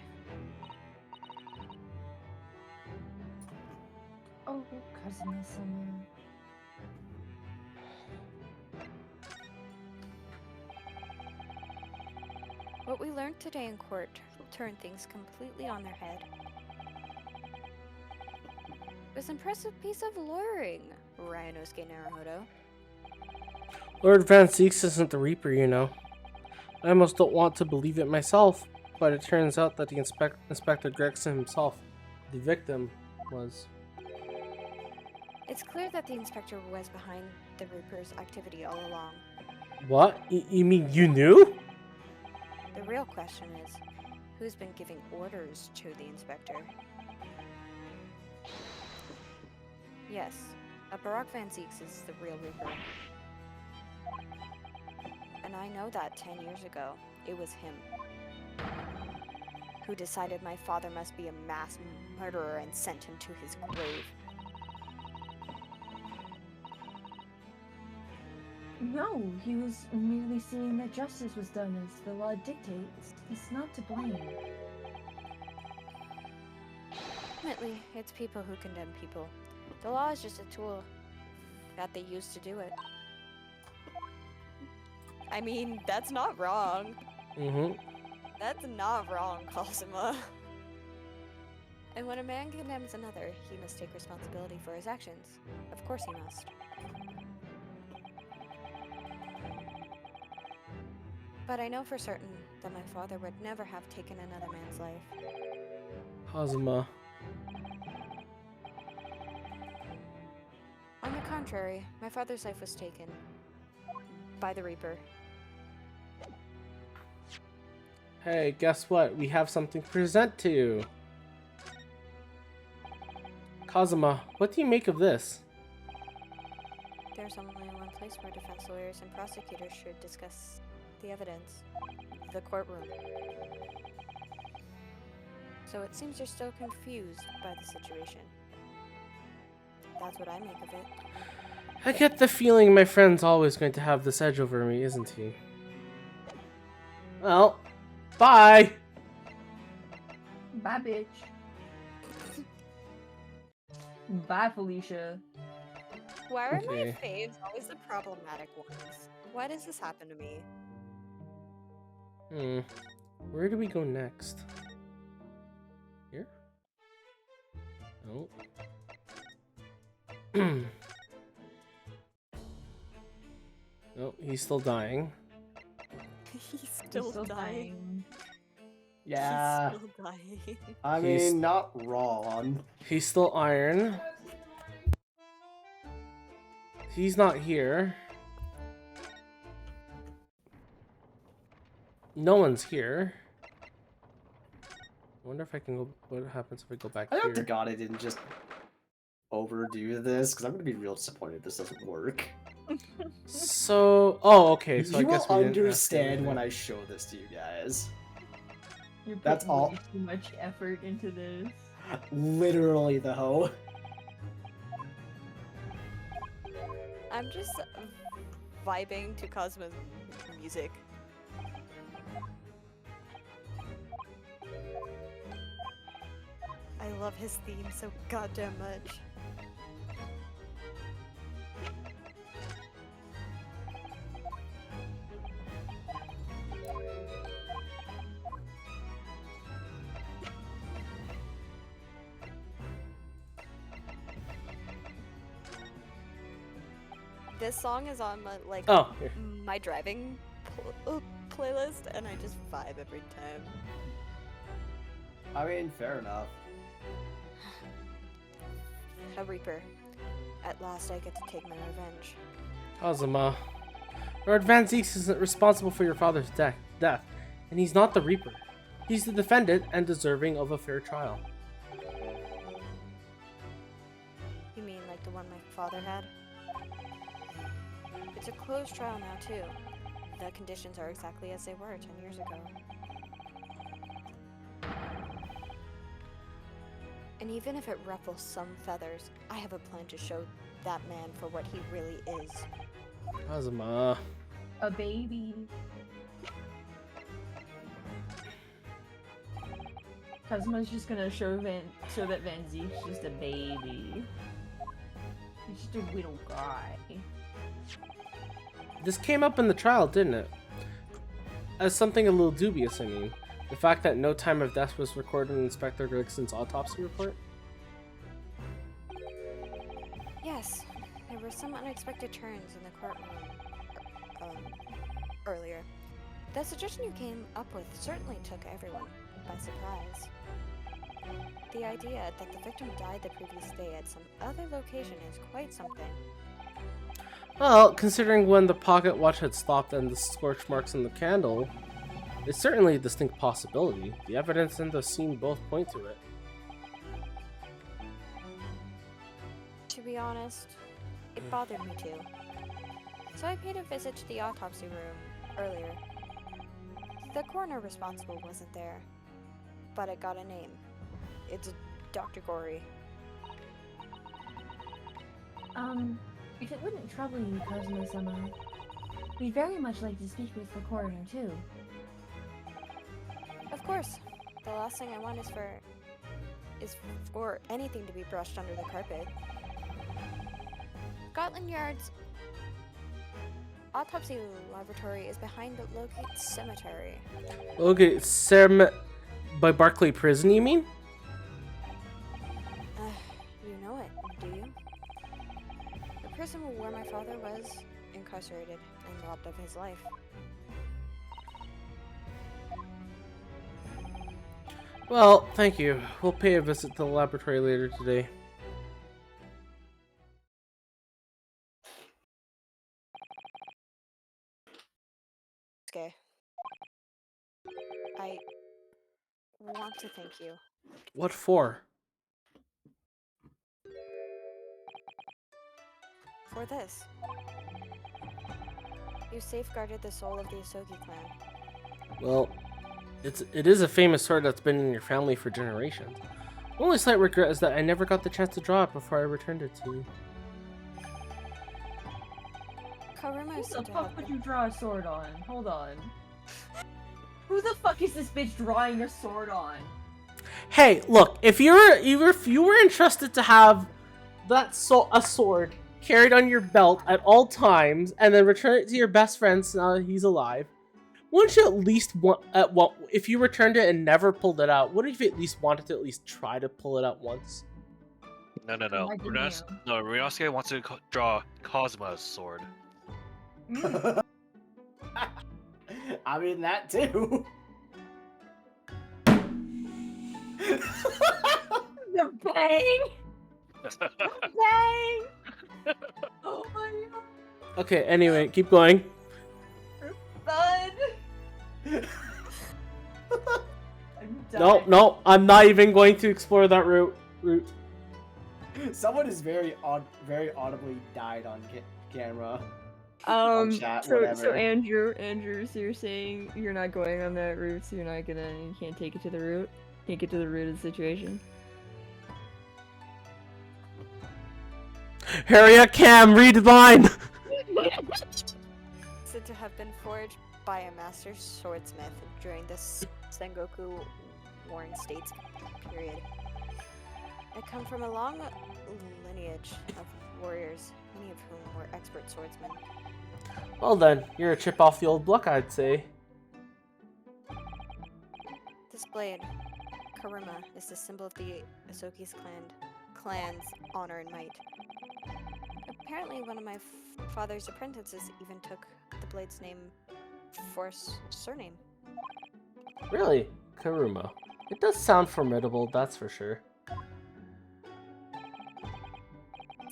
Speaker 6: Oh, Kazuma-sama.
Speaker 2: What we learned today in court turned things completely on their head. It was an impressive piece of lawyering, Ryanosuke Naruhodo.
Speaker 3: Lord Van Zieks isn't the Reaper, you know. I almost don't want to believe it myself, but it turns out that the Inspector Gregson himself, the victim, was.
Speaker 2: It's clear that the inspector was behind the Reaper's activity all along.
Speaker 3: What? You mean you knew?
Speaker 2: The real question is, who's been giving orders to the inspector? Yes, Barack Van Zieks is the real Reaper. And I know that 10 years ago, it was him who decided my father must be a mass murderer and sent him to his grave.
Speaker 6: No, he was merely seeing that justice was done as the law dictates. He's not to blame.
Speaker 2: Ultimately, it's people who condemn people. The law is just a tool that they use to do it. I mean, that's not wrong.
Speaker 3: Mm-hmm.
Speaker 2: That's not wrong, Cosima. And when a man condemns another, he must take responsibility for his actions. Of course he must. But I know for certain that my father would never have taken another man's life.
Speaker 3: Kazuma.
Speaker 2: On the contrary, my father's life was taken by the Reaper.
Speaker 3: Hey, guess what? We have something to present to you. Kazuma, what do you make of this?
Speaker 2: There's only one place where defense lawyers and prosecutors should discuss the evidence. The courtroom. So it seems you're still confused by the situation. That's what I make of it.
Speaker 3: I get the feeling my friend's always going to have this edge over me, isn't he? Well, bye!
Speaker 6: Bye, bitch. Bye, Felicia.
Speaker 2: Why are
Speaker 3: Okay.
Speaker 2: my faves always the problematic ones? Why does this happen to me?
Speaker 3: Where do we go next? Here? No. No, he's still dying.
Speaker 2: He's
Speaker 6: He's still dying.
Speaker 1: Yeah,
Speaker 2: He's still dying.
Speaker 1: I
Speaker 3: He's-
Speaker 1: mean, not wrong.
Speaker 3: He's still iron. He's not here. No one's here. I wonder if I can go. What happens if I go back
Speaker 1: I hope to
Speaker 3: here?
Speaker 1: God I didn't just overdo this, because I'm gonna be real disappointed if this doesn't work.
Speaker 3: So, oh, okay. So I
Speaker 1: You will
Speaker 3: guess we didn't ask
Speaker 1: understand when
Speaker 3: anything.
Speaker 1: I show this to you guys.
Speaker 6: You're
Speaker 1: That's
Speaker 6: putting
Speaker 1: all-
Speaker 6: way too much effort into this.
Speaker 1: Literally, though.
Speaker 2: I'm just vibing to Cosmo's music. I love his theme so goddamn much. This song is on my
Speaker 3: Oh, here.
Speaker 2: my driving playlist, and I just vibe every time.
Speaker 1: I mean, fair enough.
Speaker 2: a Reaper. At last I get to take my revenge.
Speaker 3: Kazuma. Lord Van Zeeks isn't responsible for your father's death, and he's not the Reaper. He's the defendant and deserving of a fair trial.
Speaker 2: You mean like the one my father had? It's a closed trial now, too. The conditions are exactly as they were 10 years ago. And even if it ruffles some feathers, I have a plan to show that man for what he really is.
Speaker 3: Kazuma.
Speaker 6: A baby. Kazuma's just gonna show that Van Zeke's just a baby. He's just a little guy.
Speaker 3: This came up in the trial, didn't it? As something a little dubious, I mean. The fact that no time of death was recorded in Inspector Grigson's autopsy report?
Speaker 2: Yes, there were some unexpected turns in the courtroom earlier. The suggestion you came up with certainly took everyone by surprise. The idea that the victim died the previous day at some other location is quite something.
Speaker 3: Well, considering when the pocket watch had stopped and the scorch marks on the candle, it's certainly a distinct possibility. The evidence and the scene both point to it.
Speaker 2: To be honest, it bothered me too. So I paid a visit to the autopsy room earlier. The coroner responsible wasn't there, but it got a name. It's Dr. Gory.
Speaker 6: If it wouldn't trouble you, Kazuma-sama, we'd very much like to speak with the coroner, too.
Speaker 2: Of course. The last thing I want is for anything to be brushed under the carpet. Scotland Yard's autopsy laboratory is behind the Locate Cemetery.
Speaker 3: Okay, by Barclay Prison, you mean?
Speaker 2: You know it, do you? The prison where my father was incarcerated and robbed of his life.
Speaker 3: Well, thank you. We'll pay a visit to the laboratory later today.
Speaker 2: Okay. I want to thank you.
Speaker 3: What for?
Speaker 2: For this. You safeguarded the soul of the Asogi clan.
Speaker 3: Well, it is a famous sword that's been in your family for generations. The only slight regret is that I never got the chance to draw it before I returned it to you.
Speaker 2: Karuma
Speaker 6: Who
Speaker 2: is
Speaker 6: the
Speaker 2: said to
Speaker 6: fuck
Speaker 2: have
Speaker 6: would
Speaker 2: been...
Speaker 6: you draw a sword on? Hold on. Who the fuck is this bitch drawing a sword on?
Speaker 3: Hey, look, if you were entrusted to have a sword carried on your belt at all times and then return it to your best friend so now that he's alive, wouldn't you at least if you returned it and never pulled it out, wouldn't you at least wanted to at least try to pull it out once?
Speaker 5: No.
Speaker 6: I didn't
Speaker 5: Ryunosuke wants to draw Kazuma's sword.
Speaker 1: I mean, that too.
Speaker 6: The bang! Bang! Oh my god.
Speaker 3: Okay, anyway, keep going.
Speaker 6: Thud! I'm dying.
Speaker 3: No, I'm not even going to explore that route.
Speaker 1: Someone is very audibly died on camera. Chat,
Speaker 6: So
Speaker 1: whatever.
Speaker 6: Andrew, so you're saying you're not going on that route, so you can't take it to the root? Can't get to the root of the situation?
Speaker 3: Harriet Cam, read the line!
Speaker 2: Said to have been forged by a master swordsmith during the Sengoku Warring States period. I come from a long lineage of warriors, many of whom were expert swordsmen.
Speaker 3: Well then, you're a chip off the old block, I'd say.
Speaker 2: This blade, Karuma, is the symbol of the Asoki's clan's honor and might. Apparently, one of my father's apprentices even took the blade's name for surname.
Speaker 3: Really? Karuma. It does sound formidable, that's for sure.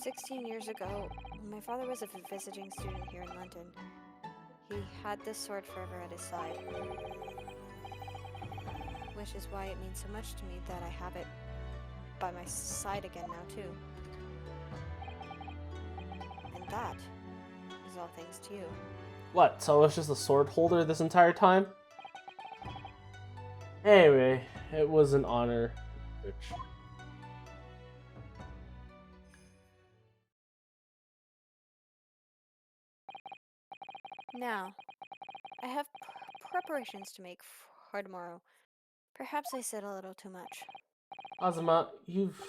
Speaker 2: 16 years ago, my father was a visiting student here in London. He had this sword forever at his side. Which is why it means so much to me that I have it by my side again now, too. And that is all thanks to you.
Speaker 3: What, so it's just a sword holder this entire time? Anyway, it was an honor, Rich.
Speaker 2: Now, I have preparations to make for tomorrow. Perhaps I said a little too much.
Speaker 3: Azuma, you've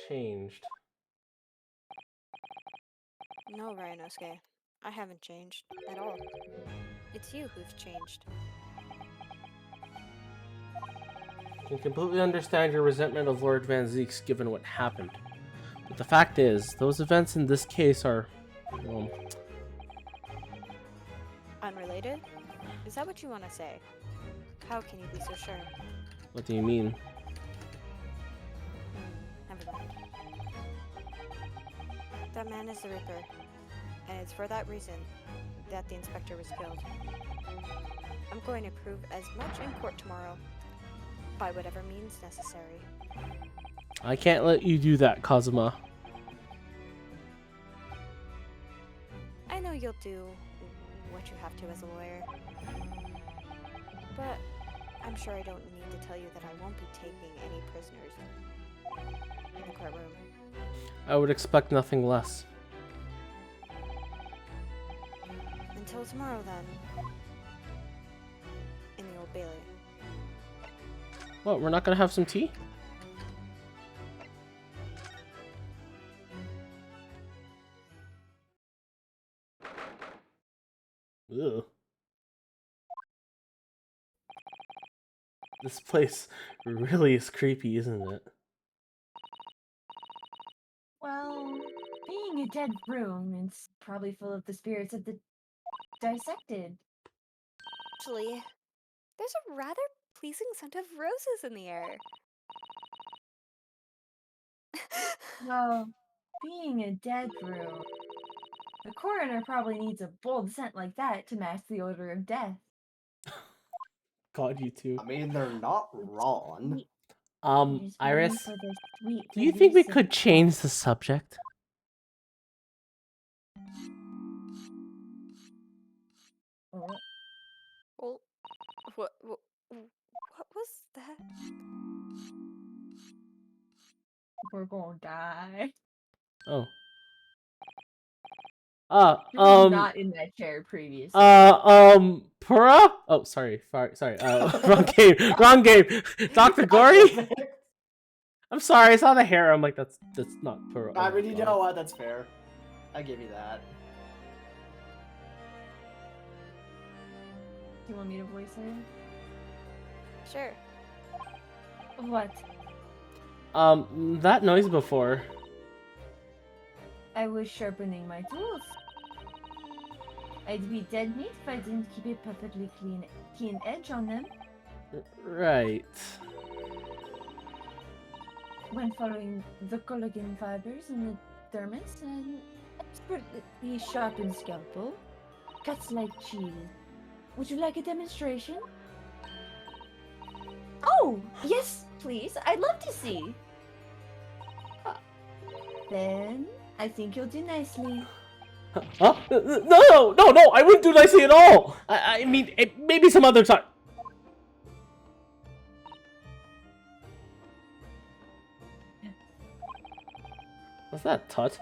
Speaker 3: changed.
Speaker 2: No, Ryanosuke. I haven't changed at all. It's you who've changed.
Speaker 3: I can completely understand your resentment of Lord Van Zieks given what happened. But the fact is, those events in this case are, well,
Speaker 2: Unrelated? Is that what you want to say? How can you be so sure?
Speaker 3: what do you mean?
Speaker 2: Never mind. That man is the Reaper, and it's for that reason that the inspector was killed. I'm going to prove as much in court tomorrow, by whatever means necessary.
Speaker 3: I can't let you do that, Kazuma.
Speaker 2: I know you'll do what you have to as a lawyer, but I'm sure I don't need to tell you that I won't be taking any prisoners in the courtroom.
Speaker 3: I would expect nothing less.
Speaker 2: Until tomorrow, then. In the Old Bailey.
Speaker 3: What, we're not gonna have some tea? Ugh. This place really is creepy, isn't it?
Speaker 6: Well, being a dead room, it's probably full of the spirits of the dissected.
Speaker 2: Actually, there's a rather pleasing scent of roses in the air.
Speaker 6: Well, being a dead room, the coroner probably needs a bold scent like that to match the odor of death.
Speaker 3: God, you too.
Speaker 1: I mean, they're not wrong.
Speaker 6: Just waiting
Speaker 3: Iris,
Speaker 6: for the sweet
Speaker 3: do you think we
Speaker 6: release of
Speaker 3: could change the subject?
Speaker 6: Oh,
Speaker 2: Well, what was that?
Speaker 6: we're gonna die.
Speaker 3: Oh.
Speaker 6: She was not in that chair previously.
Speaker 3: Pura? Oh, sorry, wrong game, wrong game. Dr. Gory? I'm sorry, I saw the hair, I'm like, that's not Pura.
Speaker 1: I mean, you know what? That's fair. I give you that.
Speaker 6: Do you want me to voice her?
Speaker 2: Sure.
Speaker 6: What?
Speaker 3: That noise before.
Speaker 6: I was sharpening my tools. I'd be dead meat if I didn't keep a perfectly keen edge on them.
Speaker 3: Right.
Speaker 6: When following the collagen fibers in the dermis, an expertly sharpened scalpel cuts like cheese. Would you like a demonstration? Oh, yes, please. I'd love to see. Then I think you'll do nicely.
Speaker 3: Huh? No, I wouldn't do nicely at all. I mean, maybe some other time. What's that, Tut?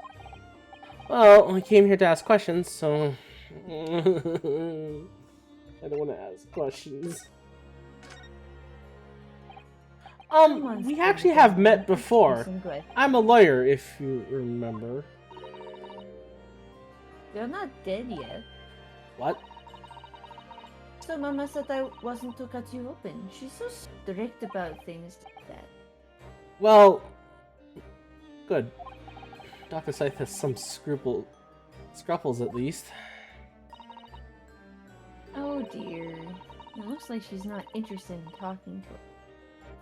Speaker 3: Well, I came here to ask questions, so... I don't want to ask questions. We actually have met before. I'm a lawyer, if you remember.
Speaker 6: They're not dead yet.
Speaker 3: What?
Speaker 6: So Mama said I wasn't to cut you open. She's so strict about things like that.
Speaker 3: Well, good. Dr. Scythe has some scruples at least.
Speaker 6: Oh dear. It looks like she's not interested in talking to her.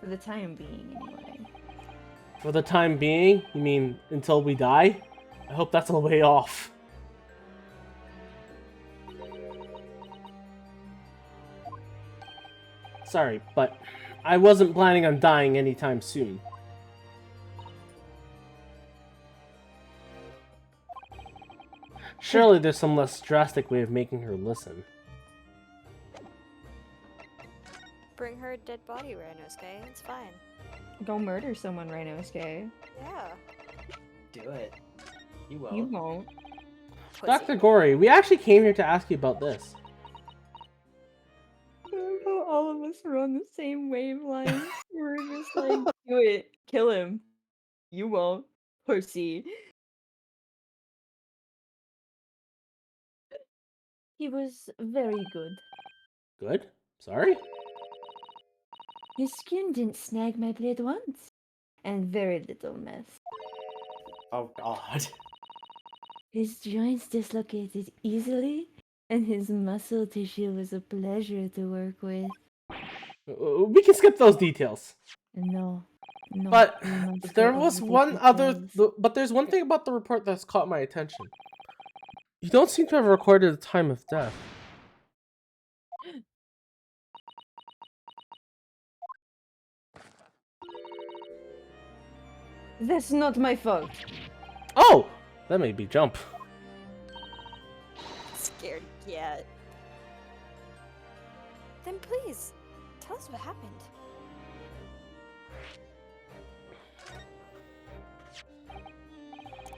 Speaker 6: For the time being, anyway.
Speaker 3: For the time being? You mean until we die? I hope that's a way off. Sorry, but I wasn't planning on dying anytime soon. Surely there's some less drastic way of making her listen.
Speaker 2: Bring her a dead body, Ranosuke. It's fine.
Speaker 4: Go murder someone, Rhinosuke.
Speaker 2: Yeah.
Speaker 1: Do it. You will.
Speaker 4: You won't.
Speaker 2: Pussy.
Speaker 3: Dr. Gory, we actually came here to ask you about this.
Speaker 4: All of us are on the same wavelength. We're just like, do it. Kill him. You won't. Pussy.
Speaker 6: He was very good.
Speaker 3: Good? Sorry?
Speaker 6: His skin didn't snag my blade once. And very little mess.
Speaker 1: Oh god.
Speaker 6: His joints dislocated easily, and his muscle tissue was a pleasure to work with.
Speaker 3: We can skip those details.
Speaker 6: No. No.
Speaker 3: But
Speaker 6: we must
Speaker 3: there
Speaker 6: go
Speaker 3: was
Speaker 6: over the
Speaker 3: one other...
Speaker 6: details.
Speaker 3: But there's one thing about the report that's caught my attention. You don't seem to have recorded the time of death.
Speaker 6: That's not my fault.
Speaker 3: Oh! That made me jump.
Speaker 2: Scared yet. Then please, tell us what happened.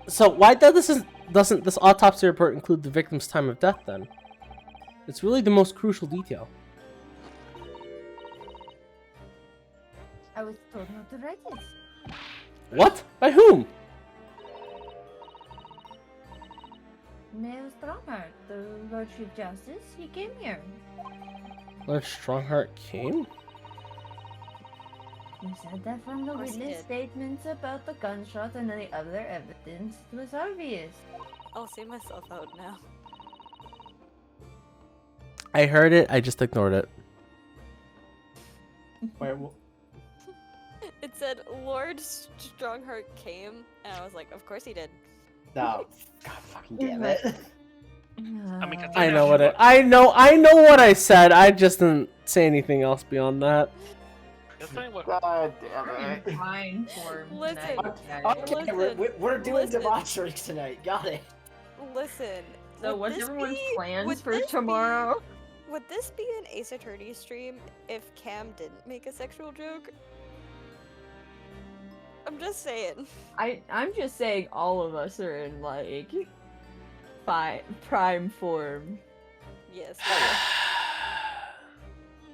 Speaker 3: So why doesn't this autopsy report include the victim's time of death then? It's really the most crucial detail.
Speaker 6: I was told not to write it.
Speaker 3: What? By whom?
Speaker 6: Mayor Strongheart, the Lord Chief Justice, he came here.
Speaker 3: Lord Strongheart came?
Speaker 6: He said that from the
Speaker 2: course he
Speaker 6: witness
Speaker 2: did.
Speaker 6: statements about the gunshot and the other evidence, it was obvious.
Speaker 2: I'll see myself out now.
Speaker 3: I heard it, I just ignored it.
Speaker 1: Wait,
Speaker 2: It said Lord Strongheart came, and I was like, of course he did.
Speaker 1: no. God fucking damn it.
Speaker 5: mean,
Speaker 6: Uh,
Speaker 3: I know what I know what I said. I just didn't say anything else beyond that.
Speaker 5: That's not what.
Speaker 1: God damn it.
Speaker 4: Fine form
Speaker 2: Listen.
Speaker 4: tonight, guys.
Speaker 1: Okay,
Speaker 2: Listen,
Speaker 1: we're doing
Speaker 2: listen.
Speaker 1: debauchery tonight. Got it.
Speaker 2: Listen.
Speaker 4: So
Speaker 2: would
Speaker 4: what's
Speaker 2: this
Speaker 4: everyone's
Speaker 2: be-
Speaker 4: plans
Speaker 2: would
Speaker 4: for
Speaker 2: this be-
Speaker 4: tomorrow?
Speaker 2: Would this be an Ace Attorney stream if Cam didn't make a sexual joke? I'm just saying.
Speaker 4: I'm just saying all of us are in like prime form.
Speaker 2: Yes.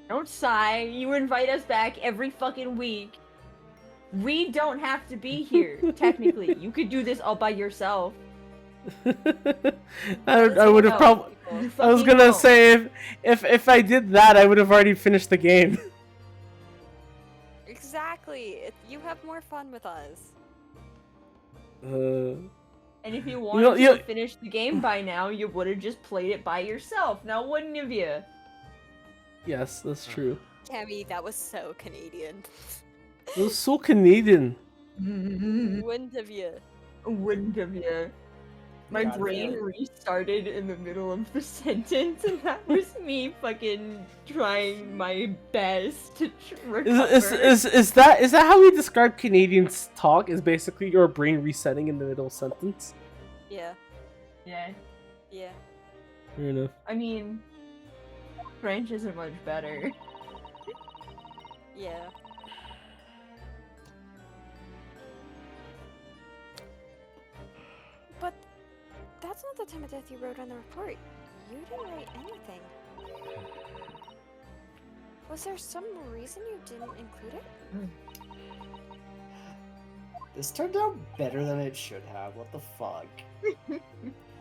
Speaker 4: Don't sigh. You invite us back every fucking week. We don't have to be here, technically. You could do this all by yourself.
Speaker 3: I would have probably.
Speaker 4: You
Speaker 3: I was
Speaker 4: fucking
Speaker 3: gonna
Speaker 4: don't.
Speaker 3: say if I did that, I would have already finished the game.
Speaker 2: Exactly. You have more fun with us.
Speaker 4: And if you wanted
Speaker 3: know-
Speaker 4: to
Speaker 3: you-
Speaker 4: have finished the game by now, you would have just played it by yourself. Now, wouldn't have you?
Speaker 3: Yes, that's true.
Speaker 2: Cammy, that was so Canadian.
Speaker 3: It was so Canadian.
Speaker 2: Wouldn't have you?
Speaker 4: Wouldn't have you? My
Speaker 1: God
Speaker 4: brain
Speaker 1: damn.
Speaker 4: restarted in the middle of the sentence, and that was me fucking trying my best to recover.
Speaker 3: Is that how we describe Canadians talk? Is basically your brain resetting in the middle of a sentence?
Speaker 2: Yeah.
Speaker 4: Yeah.
Speaker 2: Yeah.
Speaker 3: Fair enough.
Speaker 4: I mean, French isn't much better.
Speaker 2: Yeah. But that's not the time of death you wrote on the report. You didn't write anything. Was there some reason you didn't include it?
Speaker 1: This turned out better than it should have. What the fuck?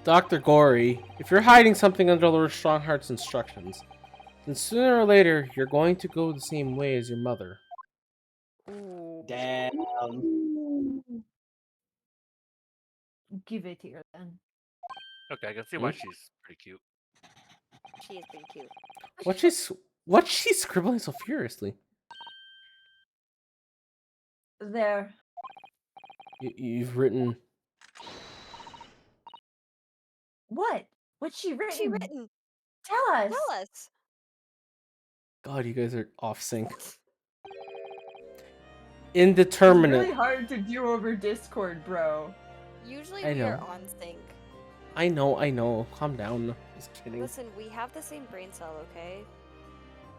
Speaker 3: Dr. Gory, if you're hiding something under Lord Strongheart's instructions, then sooner or later you're going to go the same way as your mother.
Speaker 1: Damn.
Speaker 6: Give it here then.
Speaker 5: Okay, I can see why she's pretty cute.
Speaker 2: She is pretty cute.
Speaker 3: What's she scribbling so furiously?
Speaker 6: There.
Speaker 3: You've written.
Speaker 6: What? What's she written?
Speaker 2: What's she written?
Speaker 6: Tell us.
Speaker 2: Tell us.
Speaker 3: God, you guys are off sync.
Speaker 4: It's
Speaker 3: Indeterminate.
Speaker 4: really hard to do over Discord, bro.
Speaker 2: Usually
Speaker 3: I
Speaker 2: we are
Speaker 3: know.
Speaker 2: on sync.
Speaker 3: I know. Calm down. Just kidding.
Speaker 2: Listen, we have the same brain cell, okay?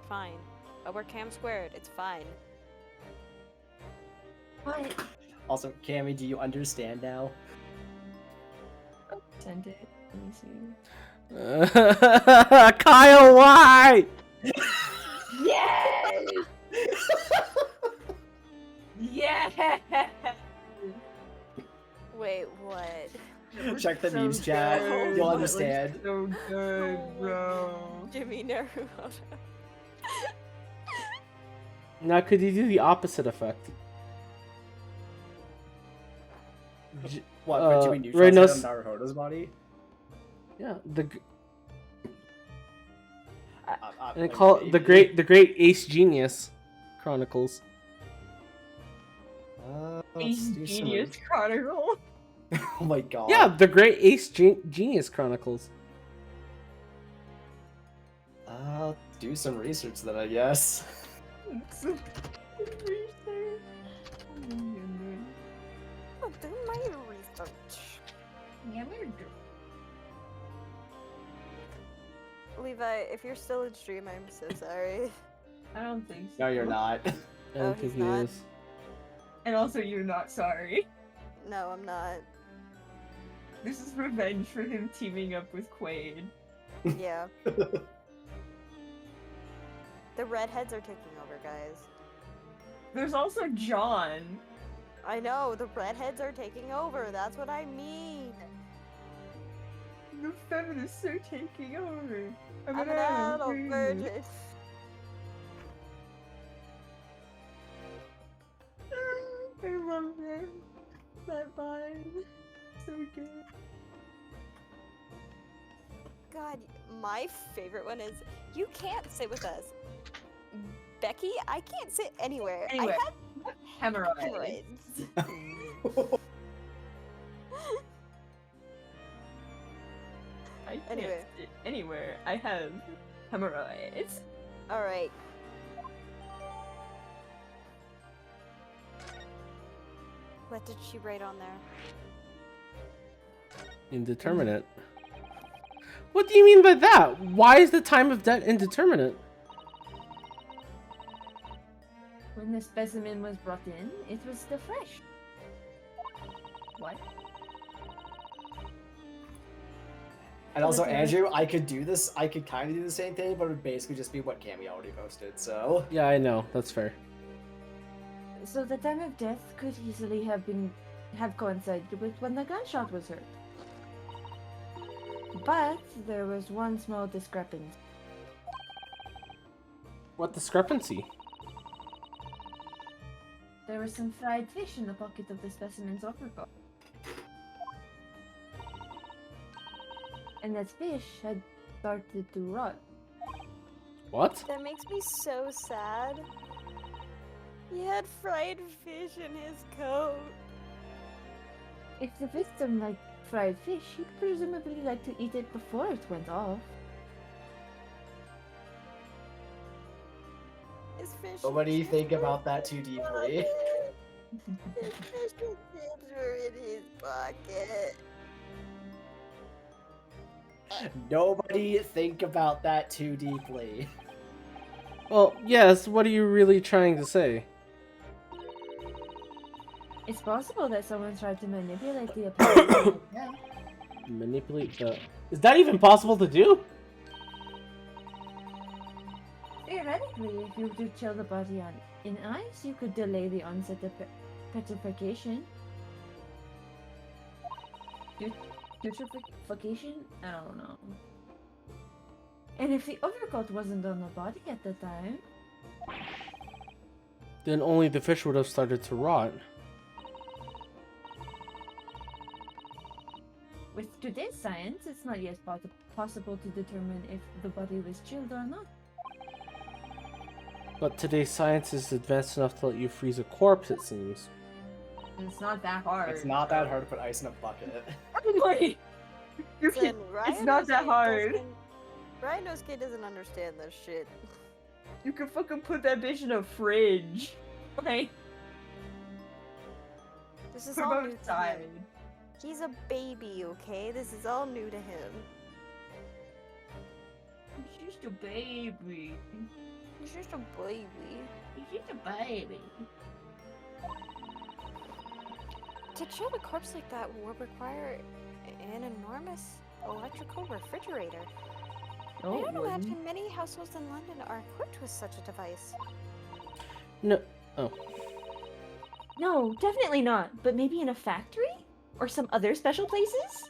Speaker 2: Fine. But we're cam squared. It's fine.
Speaker 6: What?
Speaker 1: Also, Cammy, do you understand now?
Speaker 4: Send it. Let me see.
Speaker 3: Kyle, why?
Speaker 4: Yes! Yes!
Speaker 2: Wait, what?
Speaker 1: Check the
Speaker 4: So
Speaker 1: memes chat.
Speaker 4: good.
Speaker 1: You'll
Speaker 4: Like,
Speaker 1: understand.
Speaker 4: so good,
Speaker 2: No
Speaker 4: bro.
Speaker 2: Jimmy Naruto.
Speaker 3: Now, could you do the opposite effect?
Speaker 1: What, put Jimmy Neutron's
Speaker 3: Reynos-
Speaker 1: head on Naruto's body?
Speaker 3: Yeah, and
Speaker 1: Like,
Speaker 3: call it the great Ace Genius Chronicles.
Speaker 1: let's
Speaker 4: Ace
Speaker 1: do some
Speaker 4: Genius
Speaker 1: research.
Speaker 4: Chronicle.
Speaker 1: Oh my god.
Speaker 3: Yeah, the great Ace Genius Chronicles.
Speaker 1: Do some research then, I guess.
Speaker 2: Oh, do my research. Levi, if you're still in stream, I'm so sorry.
Speaker 4: I don't think so.
Speaker 1: No, you're not.
Speaker 3: I
Speaker 2: Oh,
Speaker 3: don't think
Speaker 2: he's
Speaker 3: he
Speaker 2: not.
Speaker 3: is.
Speaker 4: And also, you're not sorry.
Speaker 2: No, I'm not.
Speaker 4: This is revenge for him teaming up with Quaid.
Speaker 2: Yeah. The redheads are taking over, guys.
Speaker 4: There's also John.
Speaker 2: I know, the redheads are taking over. That's what I mean.
Speaker 4: The feminists are taking over.
Speaker 2: I'm an adult virgin.
Speaker 4: I love that. That vibe. So good.
Speaker 2: God, my favorite one is you can't sit with us. Becky, I can't sit anywhere.
Speaker 4: Anyway,
Speaker 2: I have
Speaker 4: hemorrhoids.
Speaker 2: hemorrhoids.
Speaker 4: I can't
Speaker 2: Anyway.
Speaker 4: sit anywhere. I have hemorrhoids.
Speaker 2: Alright. What did she write on there?
Speaker 3: Indeterminate. What do you mean by that? Why is the time of death indeterminate?
Speaker 6: When the specimen was brought in, it was still fresh. What?
Speaker 1: And also,
Speaker 6: Okay.
Speaker 1: Andrew, I could do this. I could kind of do the same thing, but it would basically just be what Cammy already posted. So
Speaker 3: Yeah, I know. That's fair.
Speaker 6: So the time of death could easily have coincided with when the gunshot was heard. But there was one small discrepancy.
Speaker 3: What discrepancy?
Speaker 6: There was some fried fish in the pocket of the specimen's overcoat. And that fish had started to rot.
Speaker 3: What?
Speaker 2: That makes me so sad. He had fried fish in his coat.
Speaker 6: If the victim liked fried fish, he'd presumably like to eat it before it went off.
Speaker 2: His fish.
Speaker 1: but what do you
Speaker 2: and
Speaker 1: think
Speaker 2: chips
Speaker 1: about
Speaker 2: were
Speaker 1: that too
Speaker 2: in his
Speaker 1: deeply?
Speaker 2: pocket. His fish and chips were in his pocket.
Speaker 1: Nobody think about that too deeply.
Speaker 3: Well, yes, what are you really trying to say?
Speaker 6: It's possible that someone tried to manipulate the appearance. Yeah.
Speaker 3: Manipulate the... Is that even possible to do?
Speaker 6: Theoretically, if you were to chill the body in ice, you could delay the onset of petrification. Putrefaction? I don't know. And if the overcoat wasn't on the body at the time,
Speaker 3: Then only the fish would have started to rot.
Speaker 6: with today's science, it's not yet possible to determine if the body was chilled or not.
Speaker 3: But today's science is advanced enough to let you freeze a corpse, it seems.
Speaker 4: It's not that hard.
Speaker 1: It's not that hard to put ice in a bucket.
Speaker 4: Wait. You can.
Speaker 2: Listen,
Speaker 4: It's not that hard.
Speaker 2: Ryanosuke doesn't understand this shit.
Speaker 4: You can fucking put that bitch in a fridge. Like,
Speaker 2: This is
Speaker 4: put
Speaker 2: all
Speaker 4: him
Speaker 2: new to
Speaker 4: outside.
Speaker 2: him. He's a baby, okay? This is all new to him.
Speaker 6: He's just a baby.
Speaker 2: He's just a baby.
Speaker 6: He's just a baby.
Speaker 2: To chill a corpse like that would require an enormous electrical refrigerator. I
Speaker 6: Oh,
Speaker 2: don't
Speaker 6: wouldn't.
Speaker 2: imagine many households in London are equipped with such a device.
Speaker 3: No. Oh.
Speaker 6: No, definitely not. But maybe in a factory? Or some other special places?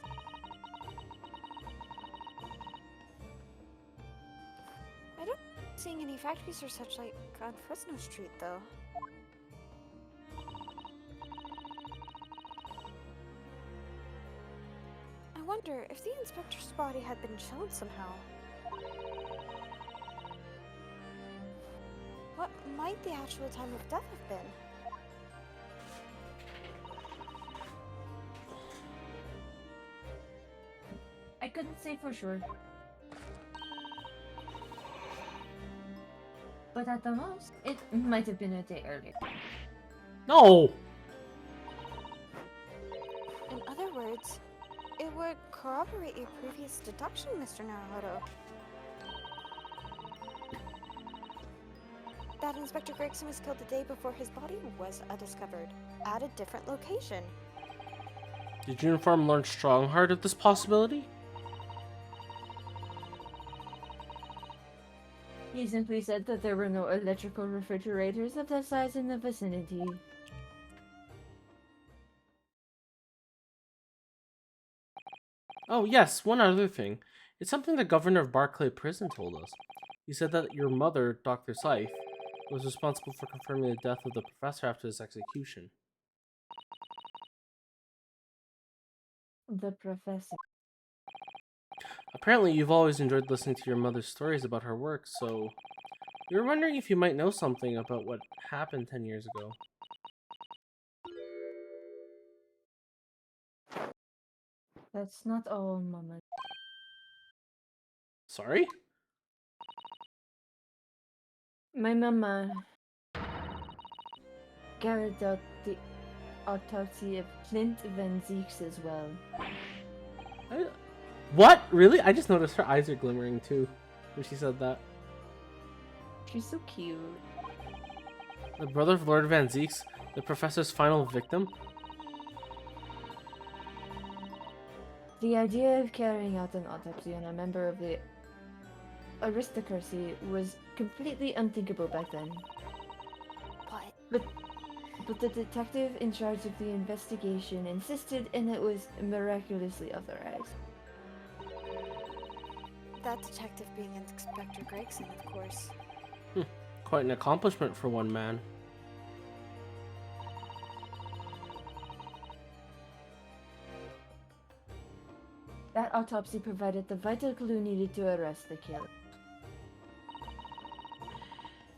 Speaker 2: I don't seeing any factories or such like on Fresno Street though. I wonder if the inspector's body had been shown somehow. What might the actual time of death have been?
Speaker 6: I couldn't say for sure. But at the most, it might have been a day earlier.
Speaker 3: No!
Speaker 2: In other words, it would corroborate your previous deduction, Mr. Naruhodo. That Inspector Gregson was killed the day before his body was discovered, at a different location.
Speaker 3: Did Uniform learn Strongheart of this possibility?
Speaker 6: He simply said that there were no electrical refrigerators of that size in the vicinity.
Speaker 3: Oh, yes, one other thing. It's something the governor of Barclay Prison told us. He said that your mother, Dr. Scythe, was responsible for confirming the death of the professor after his execution.
Speaker 6: The professor.
Speaker 3: Apparently, you've always enjoyed listening to your mother's stories about her work, so we were wondering if you might know something about what happened 10 years ago.
Speaker 6: That's not all, Mama.
Speaker 3: Sorry?
Speaker 6: My mama carried out the autopsy of Clint Van Zeeks as well.
Speaker 3: What? Really? I just noticed her eyes are glimmering too when she said that.
Speaker 6: She's so cute.
Speaker 3: The brother of Lord Van Zeeks, the professor's final victim?
Speaker 6: The idea of carrying out an autopsy on a member of the aristocracy was completely unthinkable back then. But the detective in charge of the investigation insisted, and it was miraculously authorized.
Speaker 2: That detective being Inspector Gregson, of course.
Speaker 3: Quite an accomplishment for one man.
Speaker 6: That autopsy provided the vital clue needed to arrest the killer.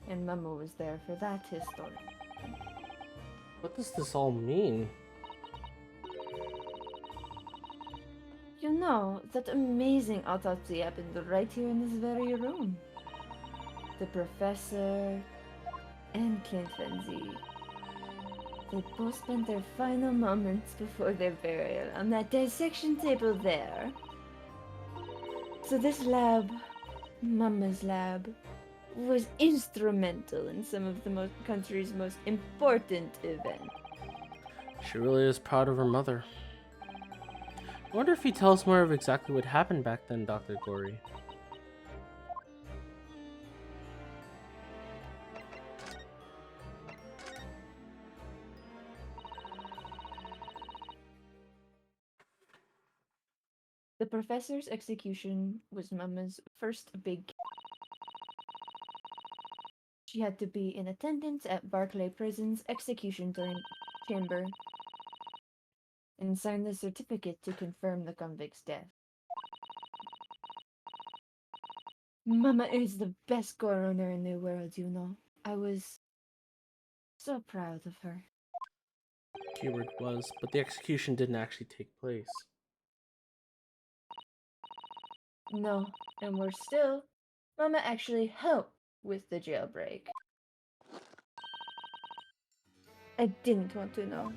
Speaker 6: And Mama was there for that history.
Speaker 3: What does this all mean?
Speaker 6: You know, that amazing autopsy happened right here in this very room. The professor and Clint Van Zee. They both spent their final moments before their burial on that dissection table there. So this lab, Mama's lab, was instrumental in some of the country's most important events.
Speaker 3: She really is proud of her mother. I wonder if you tell us more of exactly what happened back then, Dr. Gory.
Speaker 6: The professor's execution was Mama's first big. She had to be in attendance at Barclay Prison's execution chamber and sign the certificate to confirm the convict's death. Mama is the best coroner in the world, you know. I was so proud of her.
Speaker 3: Keyword was, but the execution didn't actually take place.
Speaker 6: No, and worse still, Mama actually helped with the jailbreak. I didn't want to know.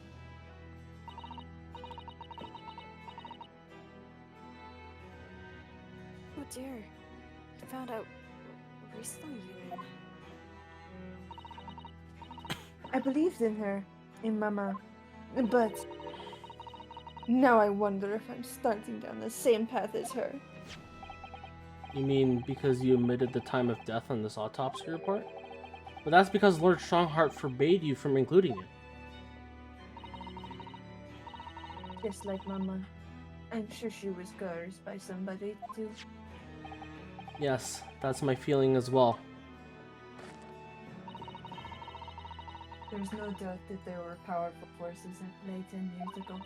Speaker 2: Oh dear. I found out recently you mean.
Speaker 6: I believed in her, in Mama, but now I wonder if I'm starting down the same path as her.
Speaker 3: You mean because you omitted the time of death on this autopsy report? But that's because Lord Strongheart forbade you from including it.
Speaker 6: Just like Mama. I'm sure she was coerced by somebody too.
Speaker 3: Yes, that's my feeling as well.
Speaker 6: There's no doubt that there were powerful forces at play 10 years ago.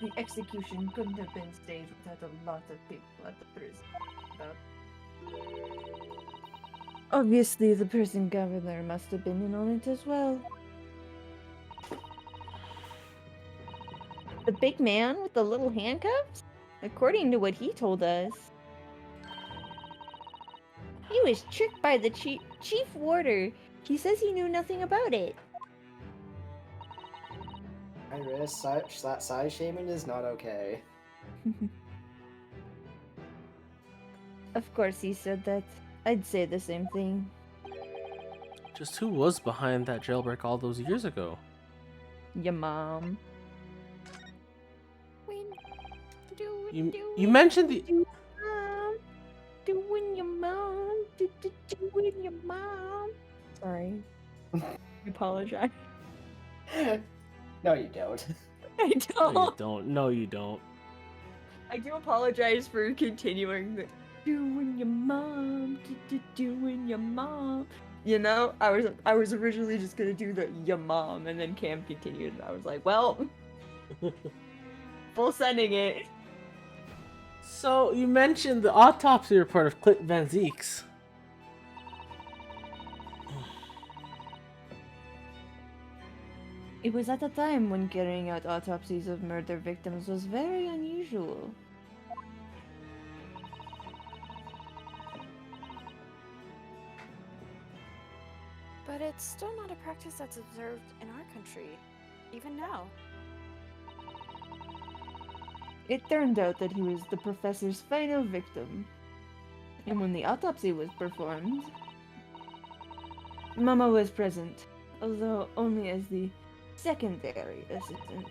Speaker 6: The execution couldn't have been staged without a lot of people at the prison. Obviously, the prison governor must have been in on it as well. The big man with the little handcuffs? According to what he told us, he was tricked by the chief warder. He says he knew nothing about it.
Speaker 1: Iris, size shaming is not okay.
Speaker 6: Of course he said that. I'd say the same thing.
Speaker 3: Just who was behind that jailbreak all those years ago?
Speaker 6: Your mom.
Speaker 3: You mentioned the...
Speaker 6: Doing your mom. Doing your mom. Sorry. I apologize.
Speaker 1: No, you don't.
Speaker 4: I don't.
Speaker 3: No, you don't. No, you don't.
Speaker 4: I do apologize for continuing the
Speaker 6: Doing your mom. Doing your mom.
Speaker 4: you know, I was originally just gonna do the ya mom and then Cam continued and I was like, well, full sending it.
Speaker 3: So, you mentioned the autopsy report of Clint Van Zeeks.
Speaker 6: It was at a time when carrying out autopsies of murder victims was very unusual.
Speaker 2: But it's still not a practice that's observed in our country, even now.
Speaker 6: It turned out that he was the professor's final victim. And when the autopsy was performed, Mama was present, although only as the secondary assistant.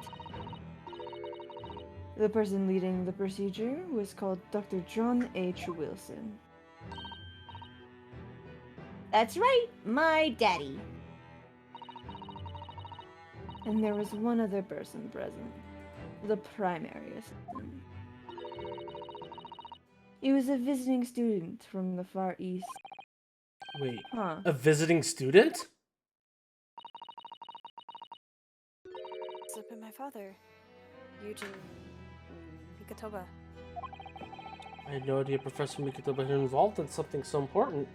Speaker 6: The person leading the procedure was called Dr. John H. Wilson.
Speaker 4: That's right, my daddy.
Speaker 6: And there was one other person present, the primary assistant. He was a visiting student from the Far East.
Speaker 3: Wait,
Speaker 6: Huh.
Speaker 3: a visiting student?
Speaker 2: Slip in my father, Eugene Mikatoba.
Speaker 3: I had no idea Professor Mikito was involved in something so important.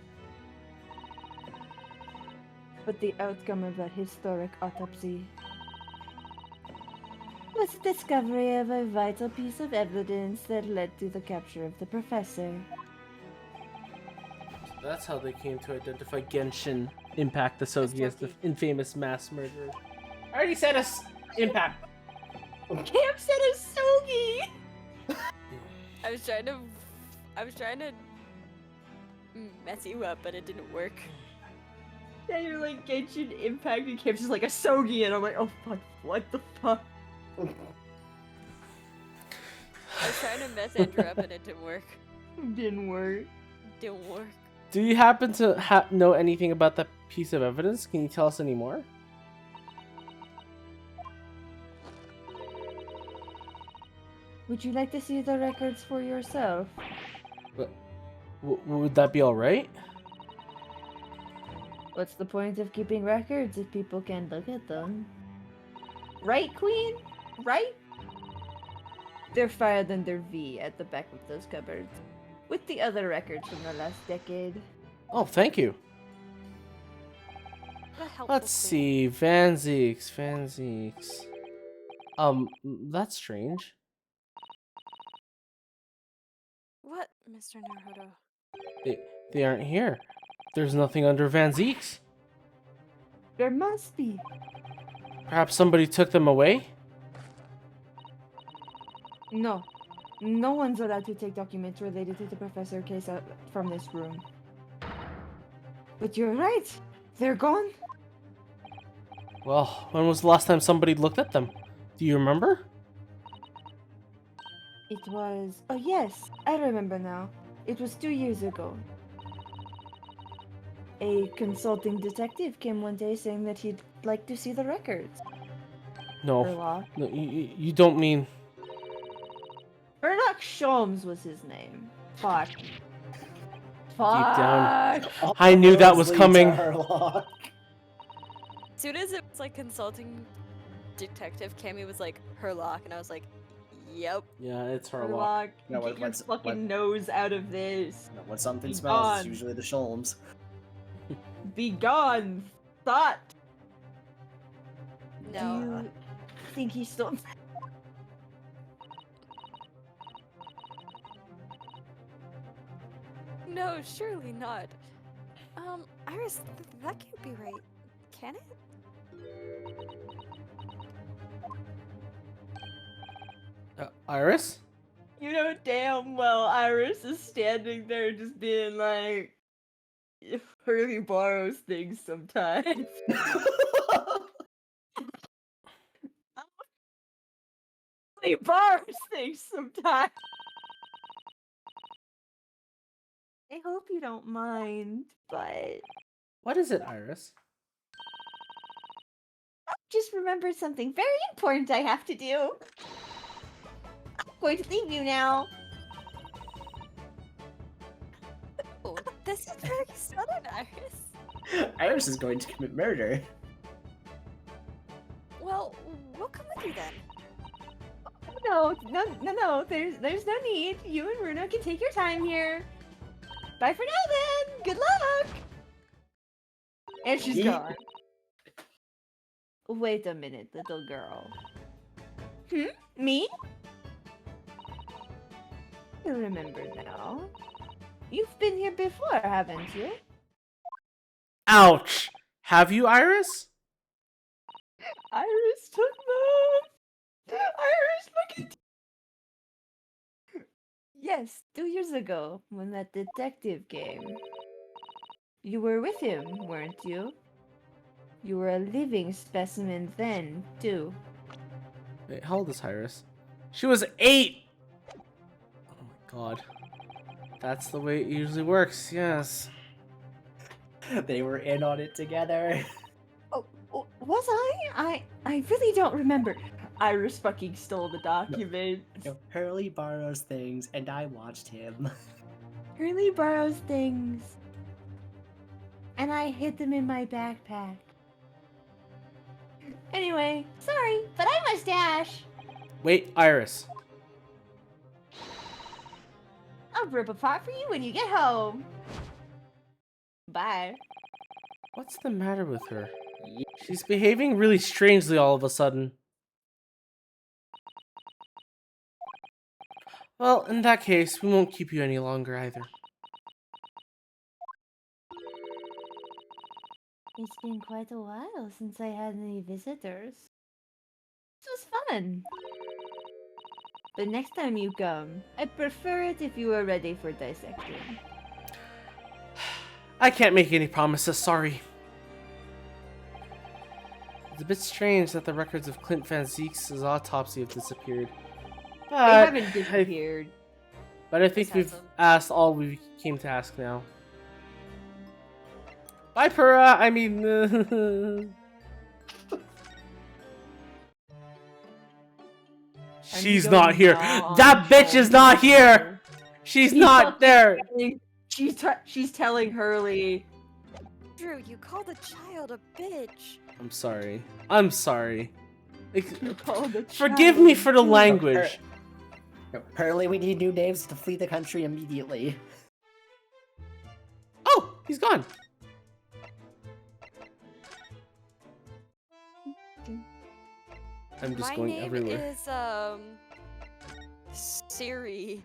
Speaker 6: But the outcome of that historic autopsy was the discovery of a vital piece of evidence that led to the capture of the professor.
Speaker 3: So that's how they came to identify Genshin Impact the Sogi as the infamous mass murderer. I already said Impact.
Speaker 4: Cam said a sogi.
Speaker 2: I was trying to mess you up, but it didn't work.
Speaker 4: Yeah, you're like Genshin Impact and Cam's just like a sogi and I'm like, oh fuck, what the fuck?
Speaker 2: I was trying to mess Andrew up and it didn't work.
Speaker 4: Didn't work.
Speaker 2: Didn't work.
Speaker 3: Do you happen to know anything about that piece of evidence? Can you tell us any more?
Speaker 6: Would you like to see the records for yourself?
Speaker 3: But, would that be alright?
Speaker 6: What's the point of keeping records if people can't look at them? Right, Queen? Right? They're filed under V at the back of those cupboards, with the other records from the last decade.
Speaker 3: Oh, thank you.
Speaker 2: What a helpful
Speaker 3: Let's
Speaker 2: clue.
Speaker 3: see. Van Zeeks. That's strange.
Speaker 2: Mr. Naruto.
Speaker 3: They aren't here. There's nothing under Van Zeek's.
Speaker 6: There must be.
Speaker 3: Perhaps somebody took them away?
Speaker 6: No. No one's allowed to take documents related to the professor case out from this room. But you're right. They're gone.
Speaker 3: Well, when was the last time somebody looked at them? Do you remember?
Speaker 6: It was... Oh, yes. I remember now. It was 2 years ago. A consulting detective came one day saying that he'd like to see the records.
Speaker 3: No.
Speaker 6: Sherlock.
Speaker 3: No, you don't mean...
Speaker 6: Sherlock Sholmes was his name. Fuck.
Speaker 3: down.
Speaker 6: Fuck.
Speaker 3: I knew that was
Speaker 1: Lead to
Speaker 3: coming.
Speaker 1: Herlock.
Speaker 2: As soon as it was like consulting detective, Cammy was like Herlock, and I was like, yep.
Speaker 3: Yeah, it's Herlock.
Speaker 4: Sherlock,
Speaker 1: No,
Speaker 4: get your
Speaker 1: what's-
Speaker 4: fucking
Speaker 1: what-
Speaker 4: nose out of this.
Speaker 1: No, when something
Speaker 4: Be
Speaker 1: smells, it's
Speaker 4: gone.
Speaker 1: usually the Sholmes.
Speaker 4: Be gone, thought.
Speaker 6: Do
Speaker 2: No.
Speaker 6: you think he's still...
Speaker 2: No, surely not. Iris, that can't be right. Can it?
Speaker 3: Iris?
Speaker 4: You know damn well Iris is standing there just being like, Hurley borrows things sometimes. He borrows things sometimes. I hope you don't mind, but
Speaker 3: What is it, Iris?
Speaker 6: I just remembered something very important I have to do. I'm going to leave you now.
Speaker 2: Oh, this is very sudden, Iris.
Speaker 1: Iris is going to commit murder.
Speaker 2: Well, we'll come with you then.
Speaker 6: No. There's no need. You and Runa can take your time here. Bye for now, then. Good luck. And she's
Speaker 1: Yeet.
Speaker 6: gone. Wait a minute, little girl. Me? You remember now. You've been here before, haven't you?
Speaker 3: Ouch! Have you, Iris?
Speaker 4: Iris took them. Iris, look at
Speaker 6: Yes, 2 years ago, when that detective came. You were with him, weren't you? You were a living specimen then, too.
Speaker 3: Wait, how old is Iris? She was 8! Oh my god. That's the way it usually works, yes.
Speaker 1: They were in on it together.
Speaker 6: Oh, was I? I really don't remember.
Speaker 4: Iris fucking stole the document.
Speaker 1: No, Hurley borrows things, and I watched him.
Speaker 6: Hurley borrows things. And I hid them in my backpack. Anyway, sorry, but I must dash.
Speaker 3: Wait, Iris.
Speaker 6: I'll rip a pot for you when you get home. Bye.
Speaker 3: What's the matter with her? She's behaving really strangely all of a sudden. Well, in that case, we won't keep you any longer either.
Speaker 6: It's been quite a while since I had any visitors. This was fun. But next time you come, I'd prefer it if you were ready for dissection.
Speaker 3: I can't make any promises, sorry. It's a bit strange that the records of Clint Van Zeek's autopsy have disappeared.
Speaker 6: They
Speaker 3: But
Speaker 6: haven't disappeared.
Speaker 3: I think
Speaker 2: Just
Speaker 3: we've
Speaker 2: has them.
Speaker 3: asked all we came to ask now. Bye, Pura. I mean, she's not here. That bitch is not here. She's not there.
Speaker 4: She's telling Hurley.
Speaker 2: Drew, you called a child a bitch.
Speaker 3: I'm sorry. I'm sorry.
Speaker 4: Oh, the
Speaker 3: Forgive me for the language.
Speaker 1: No, Hurley, we need new names to flee the country immediately.
Speaker 3: Oh, he's gone. I'm just
Speaker 2: My
Speaker 3: going
Speaker 2: name
Speaker 3: everywhere.
Speaker 2: is Siri.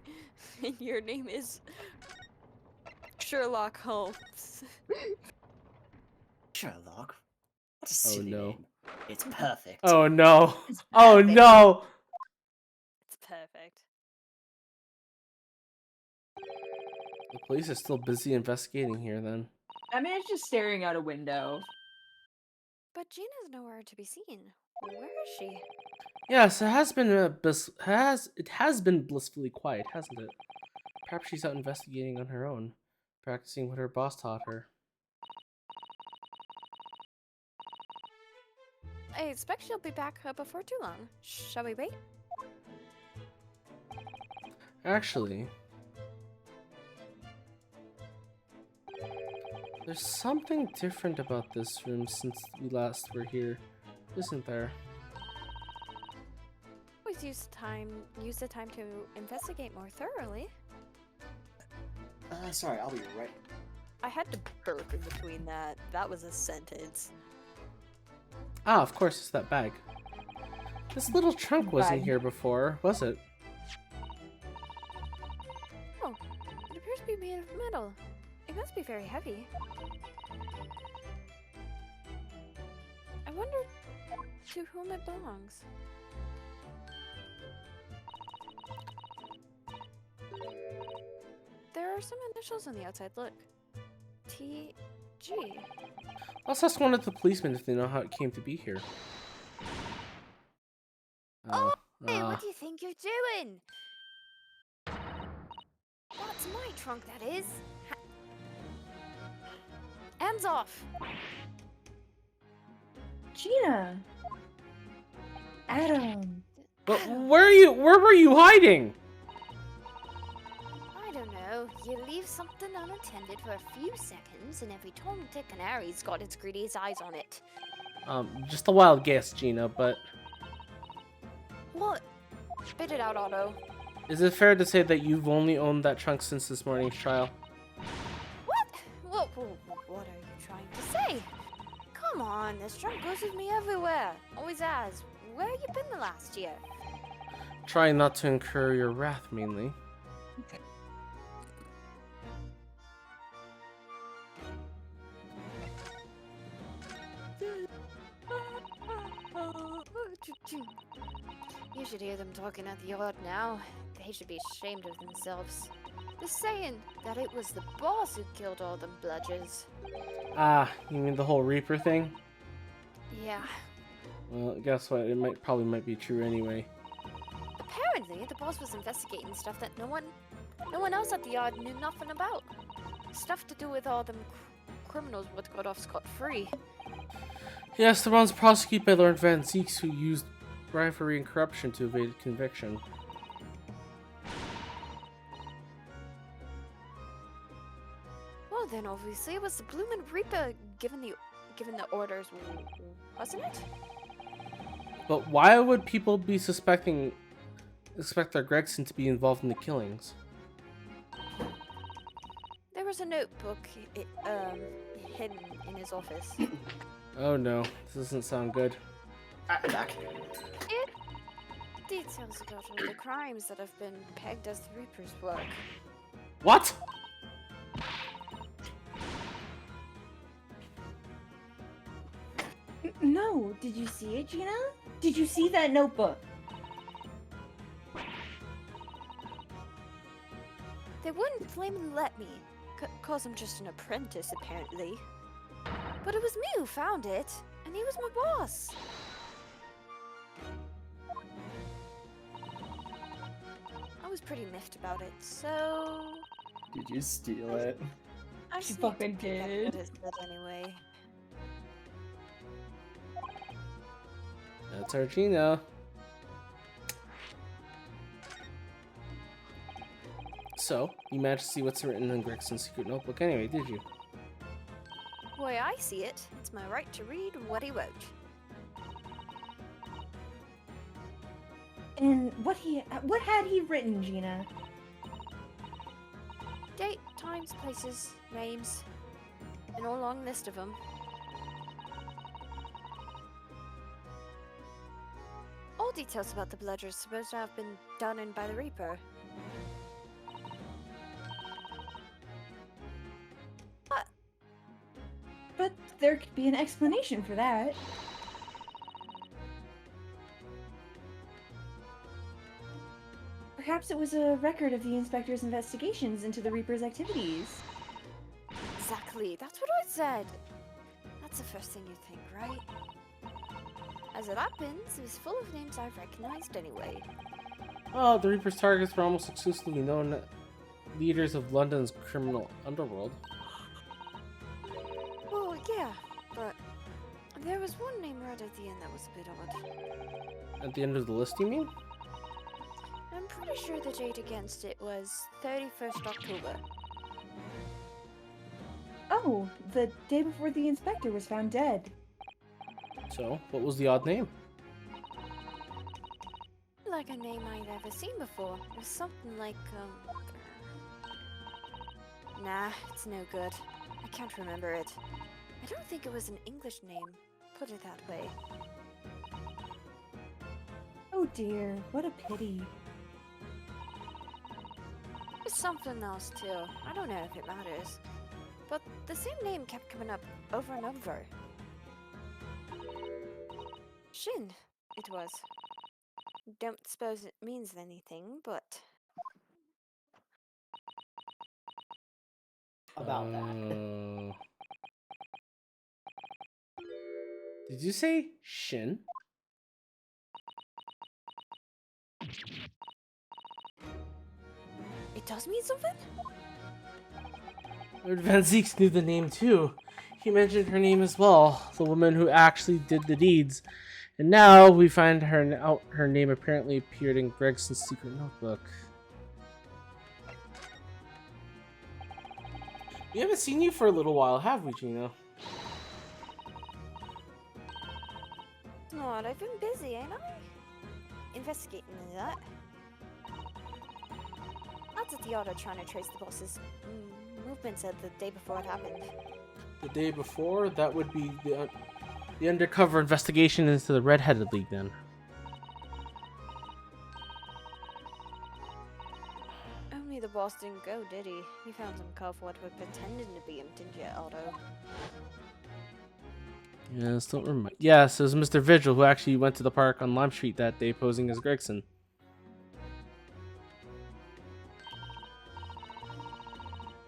Speaker 2: And your name is Sherlock Holmes.
Speaker 1: Sherlock? What a
Speaker 3: Oh,
Speaker 1: silly
Speaker 3: no.
Speaker 1: name. It's perfect.
Speaker 3: Oh no!
Speaker 6: It's
Speaker 3: Oh
Speaker 6: perfect.
Speaker 3: no!
Speaker 2: It's perfect.
Speaker 3: The police are still busy investigating here then.
Speaker 4: Batman's just staring out a window.
Speaker 2: But Gina's nowhere to be seen. Where is she?
Speaker 3: Yes, it has been been blissfully quiet, hasn't it? Perhaps she's out investigating on her own, practicing what her boss taught her.
Speaker 2: I expect she'll be back before too long. Shall we wait?
Speaker 3: Actually, there's something different about this room since we last were here, isn't there?
Speaker 2: Always use the time to investigate more thoroughly.
Speaker 1: Sorry, I'll be right.
Speaker 2: I had to burp in between that. That was a sentence.
Speaker 3: Ah, of course, it's that bag. This little trunk wasn't
Speaker 4: Bag.
Speaker 3: here before, was it?
Speaker 2: Oh, it appears to be made of metal. It must be very heavy. I wonder to whom it belongs. There are some initials on the outside. Look. T.G.
Speaker 3: Let's ask one of the policemen if they know how it came to be here. Oh,
Speaker 2: Hey, what do you think you're doing? That's my trunk, that is. Hands off!
Speaker 6: Gina. Adam.
Speaker 3: but where were you hiding?
Speaker 2: I don't know. You leave something unattended for a few seconds, and every Tom, Dick, and Harry's got its greedy eyes on it.
Speaker 3: Just a wild guess, Gina, but
Speaker 2: What? Spit it out, Otto.
Speaker 3: is it fair to say that you've only owned that trunk since this morning's trial?
Speaker 2: What? What are you trying to say? Come on, this trunk goes with me everywhere. Always has. Where you been the last year?
Speaker 3: Trying not to incur your wrath, mainly.
Speaker 2: You should hear them talking at the yard now. They should be ashamed of themselves. They're saying that it was the boss who killed all them bludgers.
Speaker 3: Ah, you mean the whole Reaper thing?
Speaker 2: Yeah.
Speaker 3: Well, guess what? It probably might be true anyway.
Speaker 2: Apparently, the boss was investigating stuff that no one else at the yard knew nothing about. Stuff to do with all them criminals what got off scot-free.
Speaker 3: Yes, the ones prosecuted by Lord Van Zeeks who used bribery and corruption to evade conviction.
Speaker 2: Well, then obviously it was the bloomin' Reaper given the orders, wasn't it?
Speaker 3: But why would people be expect their Gregson to be involved in the killings?
Speaker 2: There was a notebook hidden in his office.
Speaker 3: Oh no, this doesn't sound good.
Speaker 1: I'm back.
Speaker 2: It details about all the crimes that have been pegged as the Reaper's work.
Speaker 3: What?
Speaker 6: No, did you see it, Gina? Did you see that notebook?
Speaker 2: They wouldn't flaming let me, cause I'm just an apprentice apparently. But it was me who found it, and he was my boss. I was pretty miffed about it, so
Speaker 1: Did you steal it?
Speaker 2: I
Speaker 4: She
Speaker 2: sneaked
Speaker 4: fucking
Speaker 2: a peek at
Speaker 4: did.
Speaker 2: what it said anyway.
Speaker 3: That's our Gina. So, you managed to see what's written in Gregson's secret notebook anyway, did you?
Speaker 2: The way I see it, it's my right to read what he wrote.
Speaker 6: And what had he written, Gina?
Speaker 2: Date, times, places, names, and a long list of them. All details about the bludgers supposed to have been done in by the Reaper.
Speaker 6: but there could be an explanation for that. Perhaps it was a record of the inspector's investigations into the Reaper's activities.
Speaker 2: Exactly, that's what I said. That's the first thing you'd think, right? As it happens, it was full of names I've recognized anyway.
Speaker 3: Well, the Reaper's targets were almost exclusively known leaders of London's criminal underworld.
Speaker 2: Well, yeah, but there was one name right at the end that was a bit odd.
Speaker 3: At the end of the list, you mean?
Speaker 2: I'm pretty sure the date against it was 31st October.
Speaker 6: Oh, the day before the inspector was found dead.
Speaker 3: So, what was the odd name?
Speaker 2: Like a name I'd ever seen before. It was something like, Nah, it's no good. I can't remember it. I don't think it was an English name, put it that way.
Speaker 6: Oh dear, what a pity.
Speaker 2: It was something else too. I don't know if it matters. But the same name kept coming up over and over. Shin, it was. Don't suppose it means anything, but...
Speaker 1: About that.
Speaker 3: Did you say Shin?
Speaker 2: It does mean something?
Speaker 3: Lord Van Zeeks knew the name too. He mentioned her name as well, the woman who actually did the deeds. And now we find her name apparently appeared in Gregson's secret notebook. We haven't seen you for a little while, have we, Gina?
Speaker 2: Not, I've been busy, ain't I? Investigating that. That's at the auto trying to trace the boss's movements at the day before it happened.
Speaker 3: The day before? That would be the undercover investigation into the Red-Headed League, then.
Speaker 2: Only the boss didn't go, did he? He found some cuff what were pretending to be him, didn't you, Otto?
Speaker 3: Yes, don't remind. Yes, it was Mr. Vigil who actually went to the park on Lime Street that day posing as Gregson.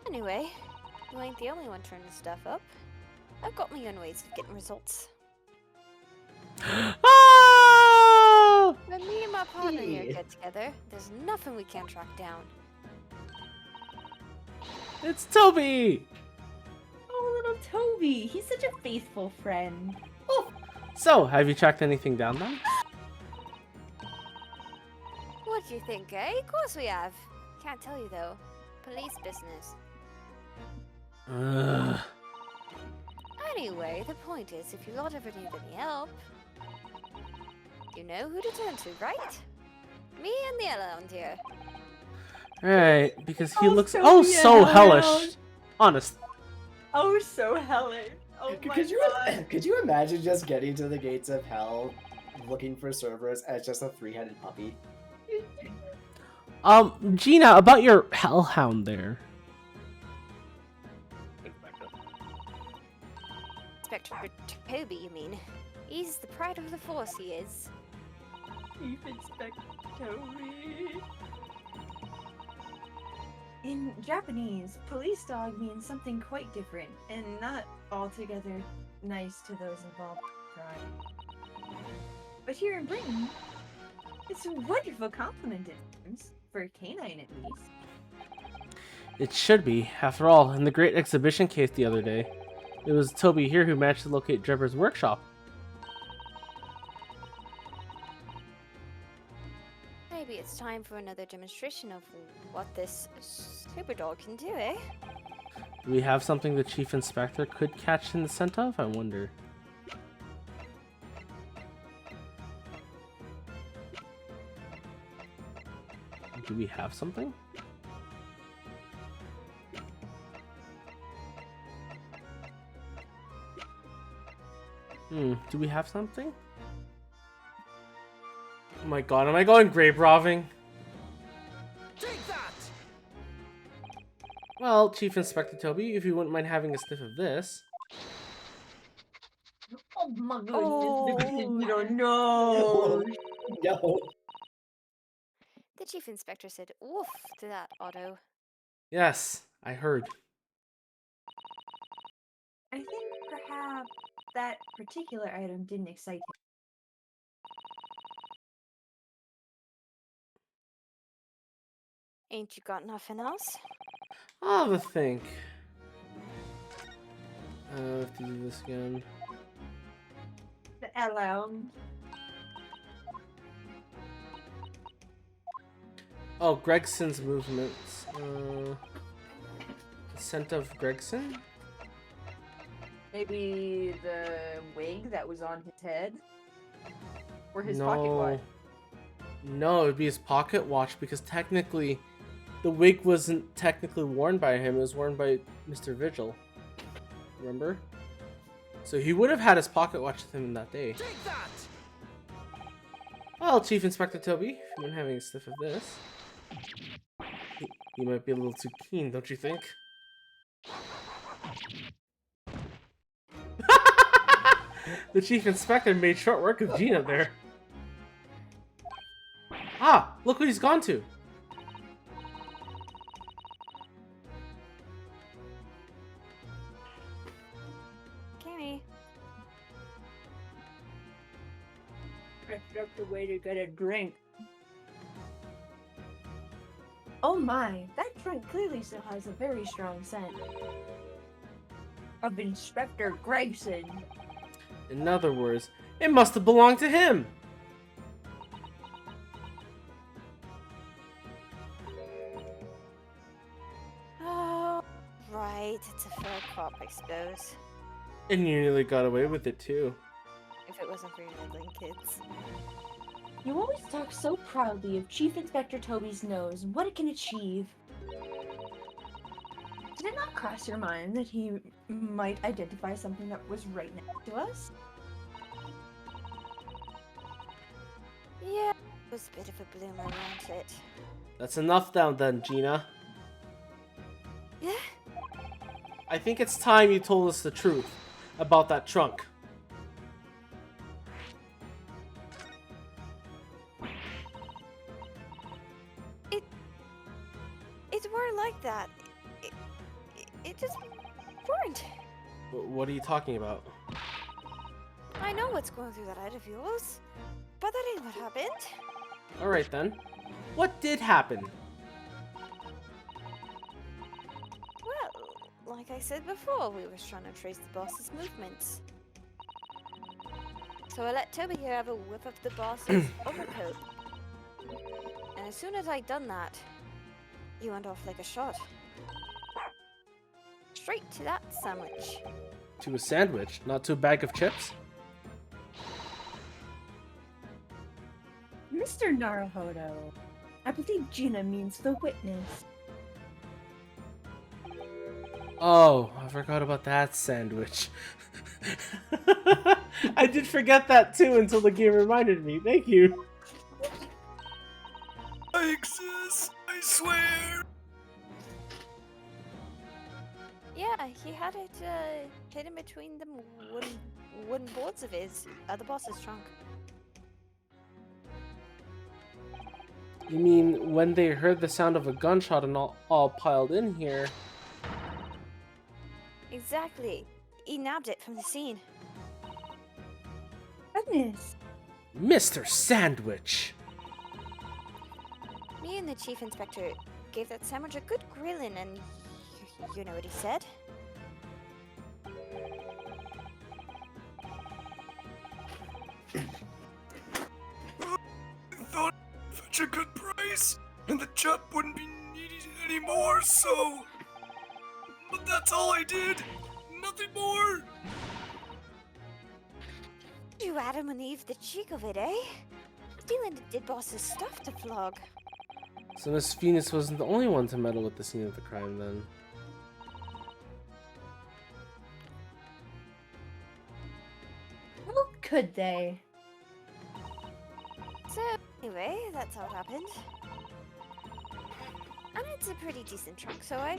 Speaker 2: Anyway, you ain't the only one turning stuff up. I've got my own ways of getting results.
Speaker 3: Ah!
Speaker 2: When me and my partner here get together, there's nothing we can't track down.
Speaker 3: It's Toby!
Speaker 6: Oh, little Toby, he's such a faithful friend.
Speaker 3: So, have you tracked anything down then?
Speaker 2: What do you think, eh? Of course we have. Can't tell you though. Police business.
Speaker 3: Ugh.
Speaker 2: Anyway, the point is, if you lot ever need any help, you know who to turn to, right? Me and the Elrond here.
Speaker 3: Right, because he looks
Speaker 4: Toby,
Speaker 3: so
Speaker 4: yeah,
Speaker 3: hellish. Honest.
Speaker 4: Oh, so hellish. Oh my god.
Speaker 1: Could you imagine just getting to the gates of hell, looking for Cerberus as just a three-headed puppy?
Speaker 3: Gina, about your hellhound there.
Speaker 2: Inspector Toby, you mean? He's the pride of the force, he is.
Speaker 4: Chief Inspector Toby.
Speaker 6: In Japanese, police dog means something quite different, and not altogether nice to those involved in crime. But here in Britain, it's a wonderful compliment in terms, for a canine at least.
Speaker 3: It should be. After all, in the great exhibition case the other day, it was Toby here who managed to locate Drebber's workshop.
Speaker 2: Maybe it's time for another demonstration of what this super dog can do, eh?
Speaker 3: Do we have something the Chief Inspector could catch in the scent of? I wonder. Do we have something? Do we have something? Oh my god, am I going grave robbing?
Speaker 7: Take that!
Speaker 3: Well, Chief Inspector Toby, if you wouldn't mind having a sniff of this.
Speaker 4: Oh my goodness,
Speaker 2: Oh.
Speaker 4: you don't know.
Speaker 1: No.
Speaker 2: The chief inspector said "woof" to that auto.
Speaker 3: Yes, I heard.
Speaker 6: I think perhaps that particular item didn't excite him.
Speaker 2: Ain't you got nothing else?
Speaker 3: I'll have a think. I have to do this again.
Speaker 4: The LM.
Speaker 3: Oh, Gregson's movements. Scent of Gregson?
Speaker 4: Maybe the wig that was on his head? Or his pocket watch?
Speaker 3: No, it'd be his pocket watch because technically the wig wasn't technically worn by him, it was worn by Mr. Vigil. Remember? So he would have had his pocket watch with him that day.
Speaker 7: Take that!
Speaker 3: Well, Chief Inspector Toby, if you've been having a sniff of this, he might be a little too keen, don't you think? The Chief Inspector made short work of Gina there. Ah, look what he's gone to.
Speaker 2: Cammy.
Speaker 4: That's just the way to get a drink.
Speaker 6: Oh my, that drink clearly still has a very strong scent.
Speaker 4: Of Inspector Gregson.
Speaker 3: In other words, it must have belonged to him.
Speaker 2: Oh, right. It's a fair cop, I suppose.
Speaker 3: And you nearly got away with it too.
Speaker 2: If it wasn't for your meddling kids.
Speaker 6: You always talk so proudly of Chief Inspector Toby's nose and what it can achieve. Did it not cross your mind that he might identify something that was right next to us?
Speaker 2: Yeah, it was a bit of a bloomer, wasn't it?
Speaker 3: That's enough now then, Gina.
Speaker 2: Yeah?
Speaker 3: I think it's time you told us the truth about that trunk.
Speaker 2: It weren't like that. It just weren't.
Speaker 3: What are you talking about?
Speaker 2: I know what's going through that head of yours, but that ain't what happened.
Speaker 3: Alright then. What did happen?
Speaker 2: Well, like I said before, we was trying to trace the boss's movements. So I let Toby here have a whiff of the boss's overcoat. And as soon as I'd done that, you went off like a shot. Straight to that sandwich.
Speaker 3: To a sandwich, not to a bag of chips?
Speaker 6: Mr. Naruhodo, I believe Gina means the witness.
Speaker 3: Oh, I forgot about that sandwich. I did forget that too until the game reminded me. Thank you.
Speaker 7: I exist, I swear!
Speaker 2: Yeah, he had it hidden between the wooden boards of his, the boss's trunk.
Speaker 3: You mean when they heard the sound of a gunshot and all piled in here?
Speaker 2: Exactly. He nabbed it from the scene.
Speaker 6: Goodness.
Speaker 3: Mr. Sandwich!
Speaker 2: Me and the chief inspector gave that sandwich a good grilling, and you know what he said?
Speaker 7: I thought such a good price, and the chop wouldn't be needed anymore, so... But that's all I did! Nothing more!
Speaker 2: You Adam and Eve the cheek of it, eh? Stealing the dead boss's stuff to flog.
Speaker 3: So Miss Venus wasn't the only one to meddle with the scene of the crime then.
Speaker 6: How could they?
Speaker 2: So, anyway, that's how it happened. And it's a pretty decent trunk, so I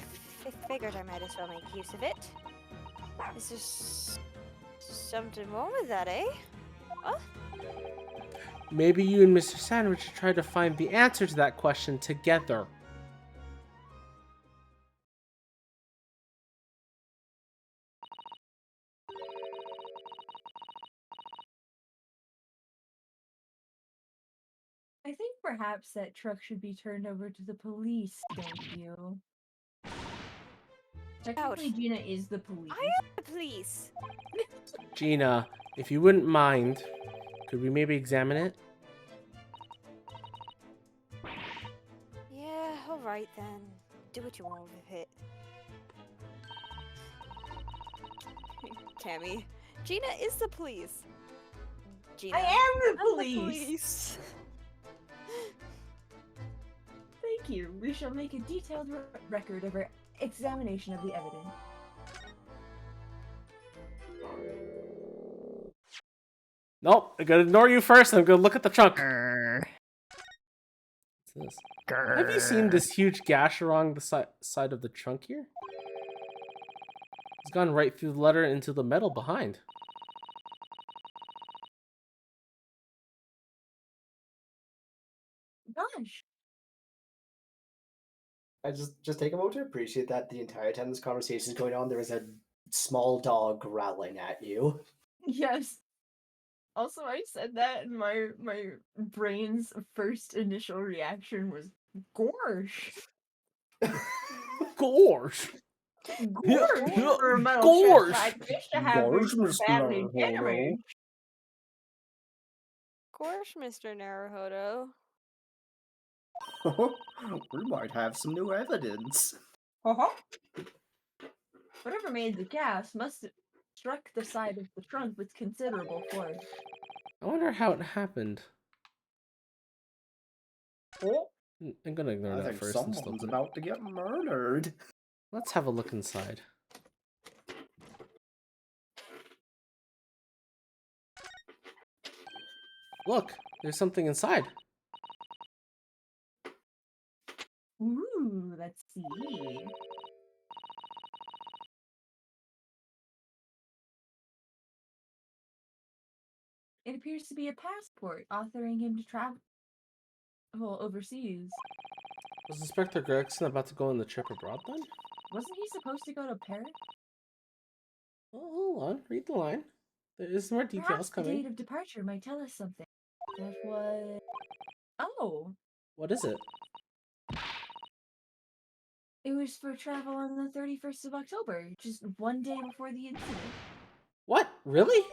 Speaker 2: figured I might as well make use of it. Is there Something wrong with that, eh?
Speaker 3: Maybe you and Mr. Sandwich should try to find the answer to that question together.
Speaker 6: I think perhaps that truck should be turned over to the police, don't you? Technically,
Speaker 2: Ouch.
Speaker 6: Gina is the police.
Speaker 2: Please.
Speaker 3: Gina, if you wouldn't mind, could we maybe examine it?
Speaker 2: Yeah, alright then. Do what you want with it. Cammy. Gina is the police. Gina.
Speaker 4: I am the
Speaker 2: I'm
Speaker 4: police.
Speaker 6: Thank you. We shall make a detailed record of our examination of the evidence.
Speaker 3: Nope, I'm gonna ignore you first. I'm gonna look at the trunk. What's this? Have you seen this huge gash along the side of the trunk here? It's gone right through the letter into the metal behind.
Speaker 6: Gosh.
Speaker 1: I just take a moment to appreciate that the entire time this conversation is going on, there is a small dog growling at you.
Speaker 4: Yes. Also, I said that, and my brain's first initial reaction was gorsh.
Speaker 3: Gosh!
Speaker 4: Gorsh for a metal
Speaker 3: Gorsh!
Speaker 4: chest. I wish to have
Speaker 1: Gorsh,
Speaker 4: been
Speaker 1: Mr.
Speaker 4: badly
Speaker 1: Naruhodo.
Speaker 4: damaged.
Speaker 2: Of course, Mr. Naruhodo.
Speaker 1: We might have some new evidence.
Speaker 6: Whatever made the gas must have struck the side of the trunk with considerable force.
Speaker 3: I wonder how it happened.
Speaker 1: Oh,
Speaker 3: I'm gonna ignore
Speaker 1: I
Speaker 3: that
Speaker 1: think
Speaker 3: first. I'm
Speaker 1: someone's
Speaker 3: still...
Speaker 1: about to get murdered.
Speaker 3: Let's have a look inside. Look, there's something inside.
Speaker 6: Ooh, let's see. It appears to be a passport authoring him to travel overseas.
Speaker 3: Was Inspector Gregson about to go on the trip abroad then?
Speaker 6: Wasn't he supposed to go to Paris?
Speaker 3: Oh, hold on, read the line. There is more details
Speaker 6: Perhaps the
Speaker 3: coming.
Speaker 6: date of departure might tell us something. That was... Oh,
Speaker 3: What is it?
Speaker 6: it was for travel on the 31st of October, just one day before the incident.
Speaker 3: What? Really?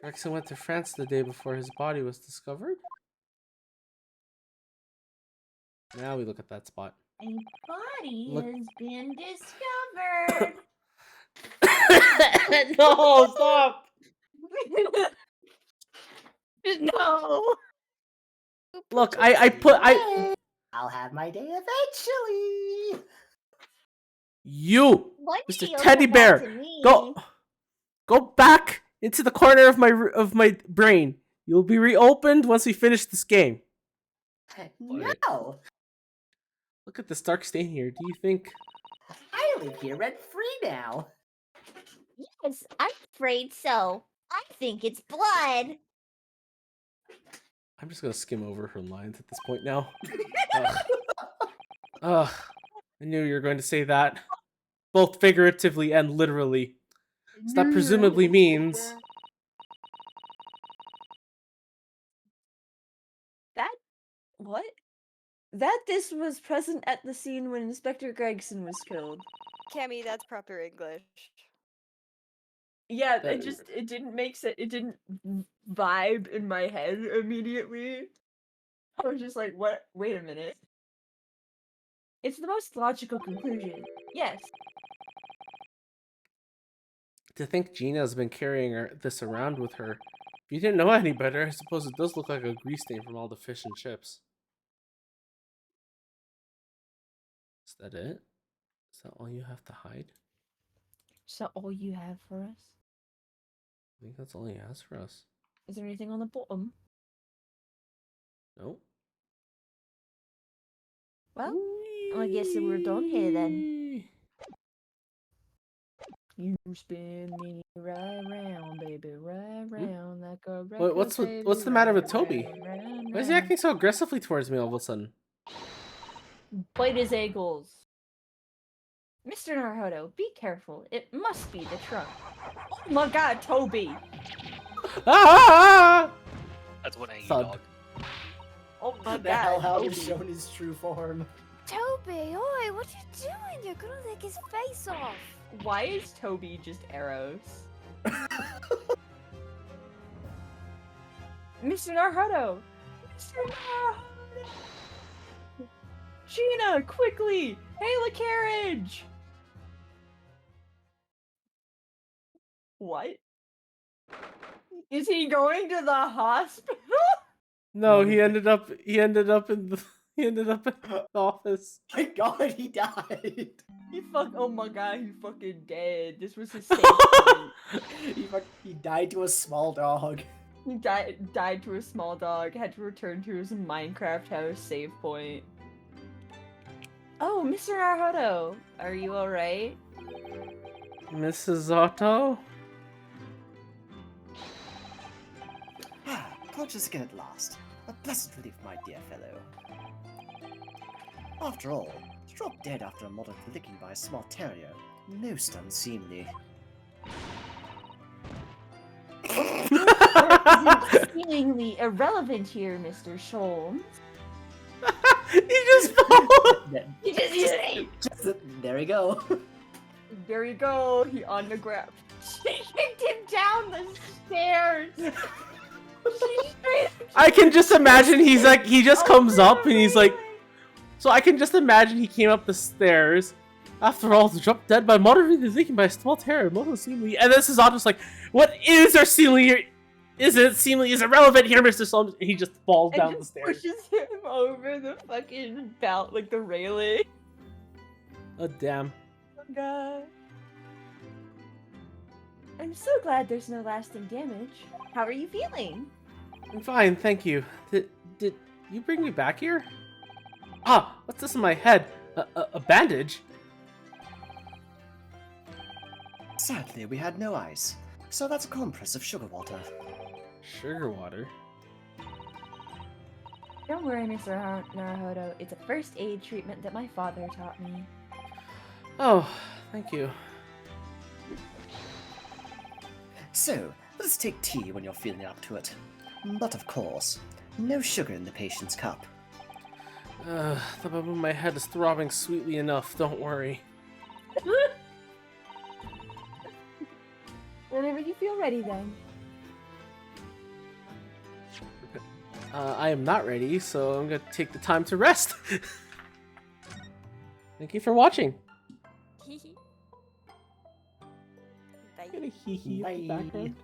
Speaker 3: Gregson went to France the day before his body was discovered? Now we look at that spot.
Speaker 6: A body
Speaker 3: Look-
Speaker 6: has been discovered!
Speaker 3: No, stop!
Speaker 4: No.
Speaker 3: Look, I
Speaker 1: I'll have my day eventually.
Speaker 3: You,
Speaker 4: One
Speaker 3: Mr.
Speaker 4: day you'll
Speaker 3: Teddy
Speaker 4: come back
Speaker 3: Bear,
Speaker 4: to me.
Speaker 3: go back into the corner of my brain. You'll be reopened once we finish this game.
Speaker 1: No,
Speaker 3: Look at this dark stain here. Do you think?
Speaker 1: I live here rent free now.
Speaker 4: Yes, I'm afraid so. I think it's blood.
Speaker 3: I'm just gonna skim over her lines at this point now. Ugh. Ugh. I knew you were going to say that, both figuratively and literally. So that presumably means
Speaker 4: That what? That this was present at the scene when Inspector Gregson was killed.
Speaker 2: Cammy, that's proper English.
Speaker 4: Yeah,
Speaker 3: That-
Speaker 4: it didn't make sense. It didn't vibe in my head immediately. I was just like, what? Wait a minute. It's the most logical conclusion. Yes.
Speaker 3: to think Gina's been carrying this around with her. If you didn't know any better, I suppose it does look like a grease stain from all the fish and chips. Is that it? Is that all you have to hide?
Speaker 6: Is that all you have for us?
Speaker 3: I think that's all he has for us.
Speaker 6: Is there anything on the bottom?
Speaker 3: Nope.
Speaker 6: Well, I guess we're done here then.
Speaker 3: Whee!
Speaker 6: You spin me right round, baby, right round like a record.
Speaker 3: What's the matter with Toby? Why is he acting so aggressively towards me all of a sudden?
Speaker 6: Bite his ankles. Mr. Naruto, be careful. It must be the trunk.
Speaker 4: Oh my god, Toby!
Speaker 3: Ah!
Speaker 5: That's one angry
Speaker 3: Thud.
Speaker 5: dog.
Speaker 4: Oh my
Speaker 1: The hell
Speaker 4: god,
Speaker 1: how
Speaker 4: Toby!
Speaker 1: he's shown his true form.
Speaker 2: Toby, oi, what you doing? You're gonna lick his face off.
Speaker 4: Why is Toby just arrows? Mr. Naruto! Mr. Naruto! Gina, quickly! Hail a carriage! What? Is he going to the hospital?
Speaker 3: No, he ended up in the office.
Speaker 1: My god, he died!
Speaker 4: Oh my god, he fucking dead. This was his safe point.
Speaker 1: He died to a small dog.
Speaker 4: He died to a small dog, had to return to his Minecraft house save point. Oh, Mr. Naruto, are you alright?
Speaker 3: Mrs. Otto?
Speaker 1: Conscious again at last. A blessed relief, my dear fellow. After all, to drop dead after a moderate licking by a small terrier, most unseemly.
Speaker 6: Seemingly irrelevant here, Mr. Sholmes.
Speaker 3: He just fell.
Speaker 1: There we go.
Speaker 4: There you go, he on the ground. She kicked him down the stairs!
Speaker 3: I can just imagine he just comes up and he's like, so I can just imagine he came up the stairs. After all, to drop dead by moderately leaking by a small terror, most unseemly. And this is all just like, what is there seemly here? Is it seemly? Is it relevant here, Mr. Solomon? He just falls down the stairs.
Speaker 4: Pushes him over the fucking belt, like the railing.
Speaker 3: Oh, damn.
Speaker 4: Oh god.
Speaker 6: I'm so glad there's no lasting damage. How are you feeling?
Speaker 3: I'm fine, thank you. Did you bring me back here? Ah, what's this in my head? A bandage?
Speaker 1: Sadly, we had no ice, so that's a compress of sugar water.
Speaker 3: Sugar water?
Speaker 6: Don't worry, Mr. Naruto. It's a first aid treatment that my father taught me.
Speaker 3: Oh, thank you.
Speaker 1: So, let's take tea when you're feeling up to it. But of course, no sugar in the patient's cup.
Speaker 3: The bottom of my head is throbbing sweetly enough, don't worry.
Speaker 6: Whenever you feel ready, then.
Speaker 3: I am not ready, so I'm gonna take the time to rest. Thank you for watching.
Speaker 2: Hee hee. Bye.
Speaker 3: Got a hee-hee in the
Speaker 1: Bye.
Speaker 3: background.